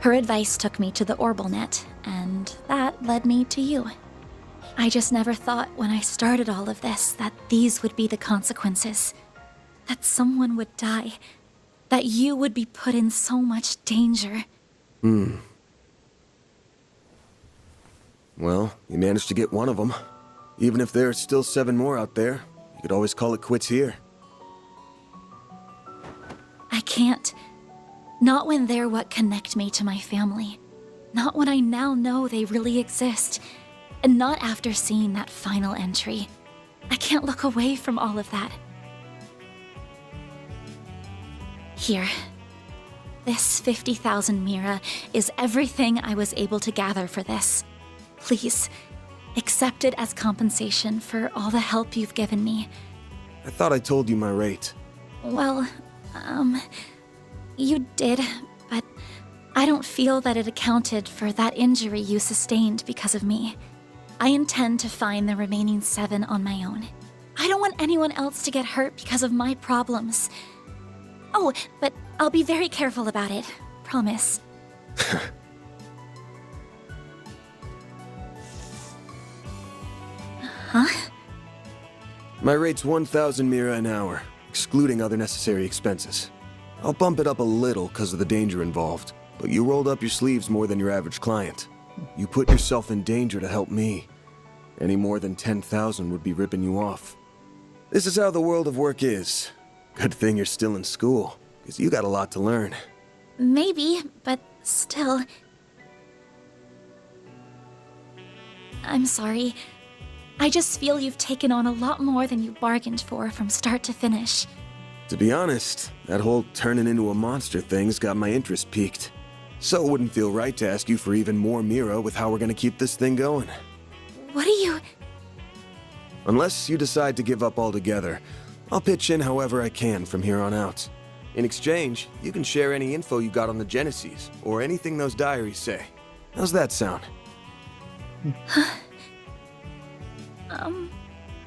Her advice took me to the Orbalnet, and that led me to you. I just never thought when I started all of this that these would be the consequences. That someone would die. That you would be put in so much danger. Well, you managed to get one of them. Even if there are still 7 more out there, you could always call it quits here. I can't. Not when they're what connect me to my family. Not when I now know they really exist. And not after seeing that final entry. I can't look away from all of that. Here. This 50,000 Mira is everything I was able to gather for this. Please, accept it as compensation for all the help you've given me. I thought I told you my rate. Well, you did, but I don't feel that it accounted for that injury you sustained because of me. I intend to find the remaining 7 on my own. I don't want anyone else to get hurt because of my problems. Oh, but I'll be very careful about it. Promise. Huh? My rate's 1,000 Mira an hour, excluding other necessary expenses. I'll bump it up a little because of the danger involved, but you rolled up your sleeves more than your average client. You put yourself in danger to help me. Any more than 10,000 would be ripping you off. This is how the world of work is. Good thing you're still in school, because you got a lot to learn. Maybe, but still. I'm sorry. I just feel you've taken on a lot more than you bargained for from start to finish. To be honest, that whole turning into a monster thing's got my interest piqued. So it wouldn't feel right to ask you for even more Mira with how we're gonna keep this thing going. What are you... Unless you decide to give up altogether, I'll pitch in however I can from here on out. In exchange, you can share any info you got on the Genesis, or anything those diaries say. How's that sound?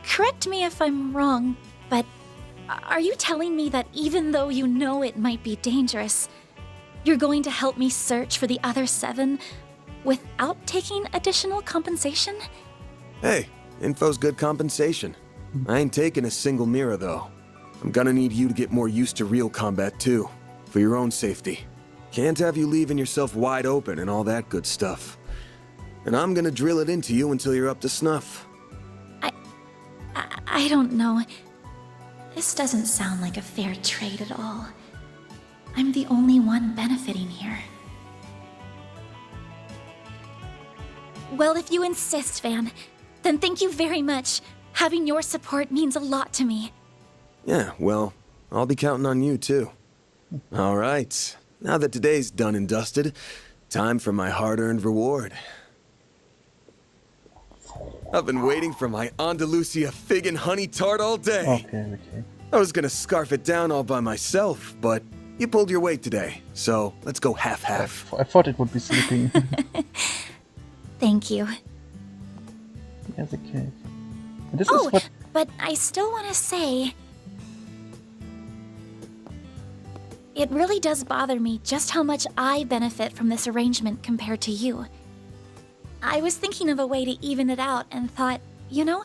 Correct me if I'm wrong, but are you telling me that even though you know it might be dangerous, you're going to help me search for the other 7 without taking additional compensation? Hey, Info's good compensation. I ain't taking a single mirror, though. I'm gonna need you to get more used to real combat, too. For your own safety. Can't have you leaving yourself wide open and all that good stuff. And I'm gonna drill it into you until you're up to snuff. I don't know. This doesn't sound like a fair trade at all. I'm the only one benefiting here. Well, if you insist, Van, then thank you very much. Having your support means a lot to me. Yeah, well, I'll be counting on you, too. All right. Now that today's done and dusted, time for my hard-earned reward. I've been waiting for my Andalusia fig and honey tart all day. Okay. I was gonna scarf it down all by myself, but you pulled your weight today, so let's go half-half. I thought it would be sleeping. Thank you. As a kid. This Oh, is what... but I still want to say... It really does bother me just how much I benefit from this arrangement compared to you. I was thinking of a way to even it out and thought, you know,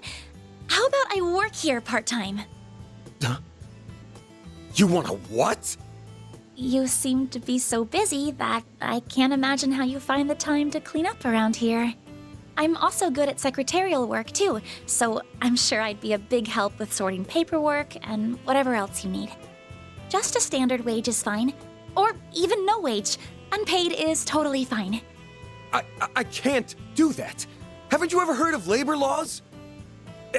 how about I work here part-time? You want a what? You seem to be so busy that I can't imagine how you find the time to clean up around here. I'm also good at secretarial work too, so I'm sure I'd be a big help with sorting paperwork and whatever else you need. Just a standard wage is fine, or even no wage. Unpaid is totally fine. I can't do that. Haven't you ever heard of labor laws?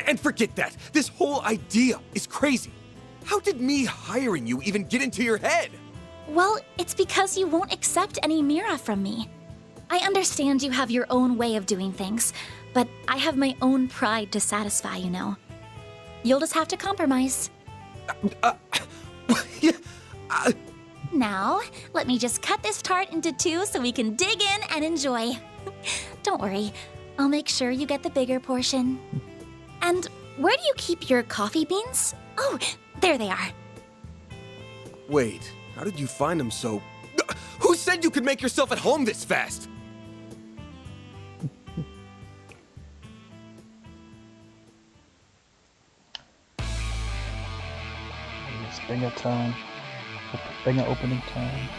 And forget that. This whole idea is crazy. How did me hiring you even get into your head? Well, it's because you won't accept any Mira from me. I understand you have your own way of doing things, but I have my own pride to satisfy, you know. You'll just have to compromise. Now, let me just cut this tart into two so we can dig in and enjoy. Don't worry, I'll make sure you get the bigger portion. And where do you keep your coffee beans? Oh, there they are. Wait, how did you find them so... Who said you could make yourself at home this fast? It's banger time. Banger opening time.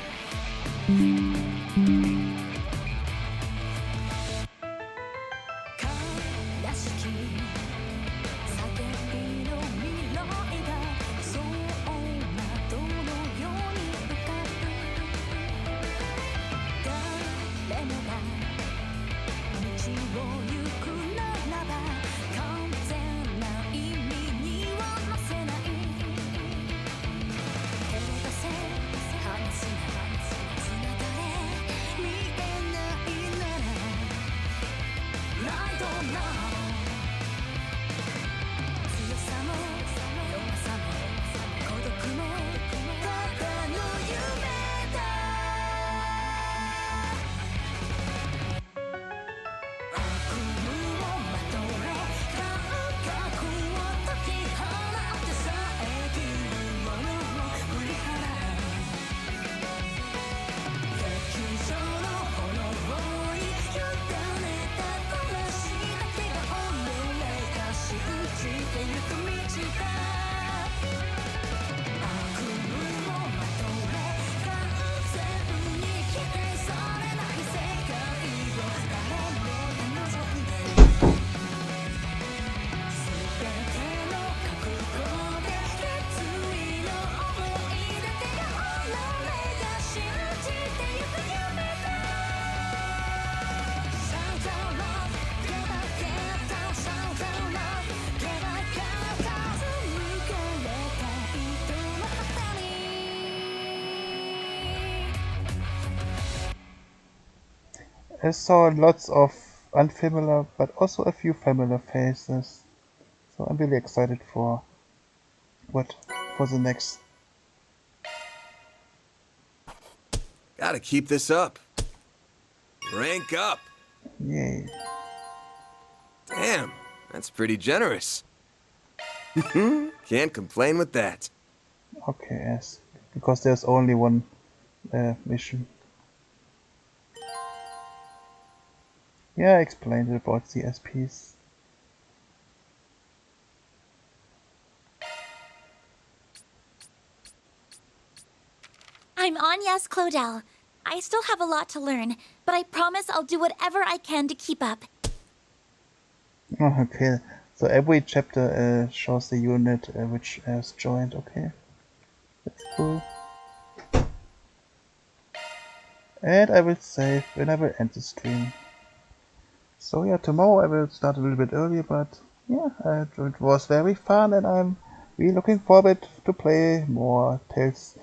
I saw lots of unfamiliar, but also a few familiar faces. So I'm really excited for the next. Gotta keep this up. Rank up. Yay. Damn, that's pretty generous. Can't complain with that. Okay, yes. Because there's only one mission. Yeah, I explained about the SPs. as Claudel. I still have a lot to learn, but I promise I'll do whatever I can to keep up. Oh, okay, so every chapter shows the unit which has joined. Okay, that's cool. And I will save when I will end the stream. So yeah, tomorrow I will start a little bit earlier, but yeah, it was very fun and I'm really looking forward to play more Tales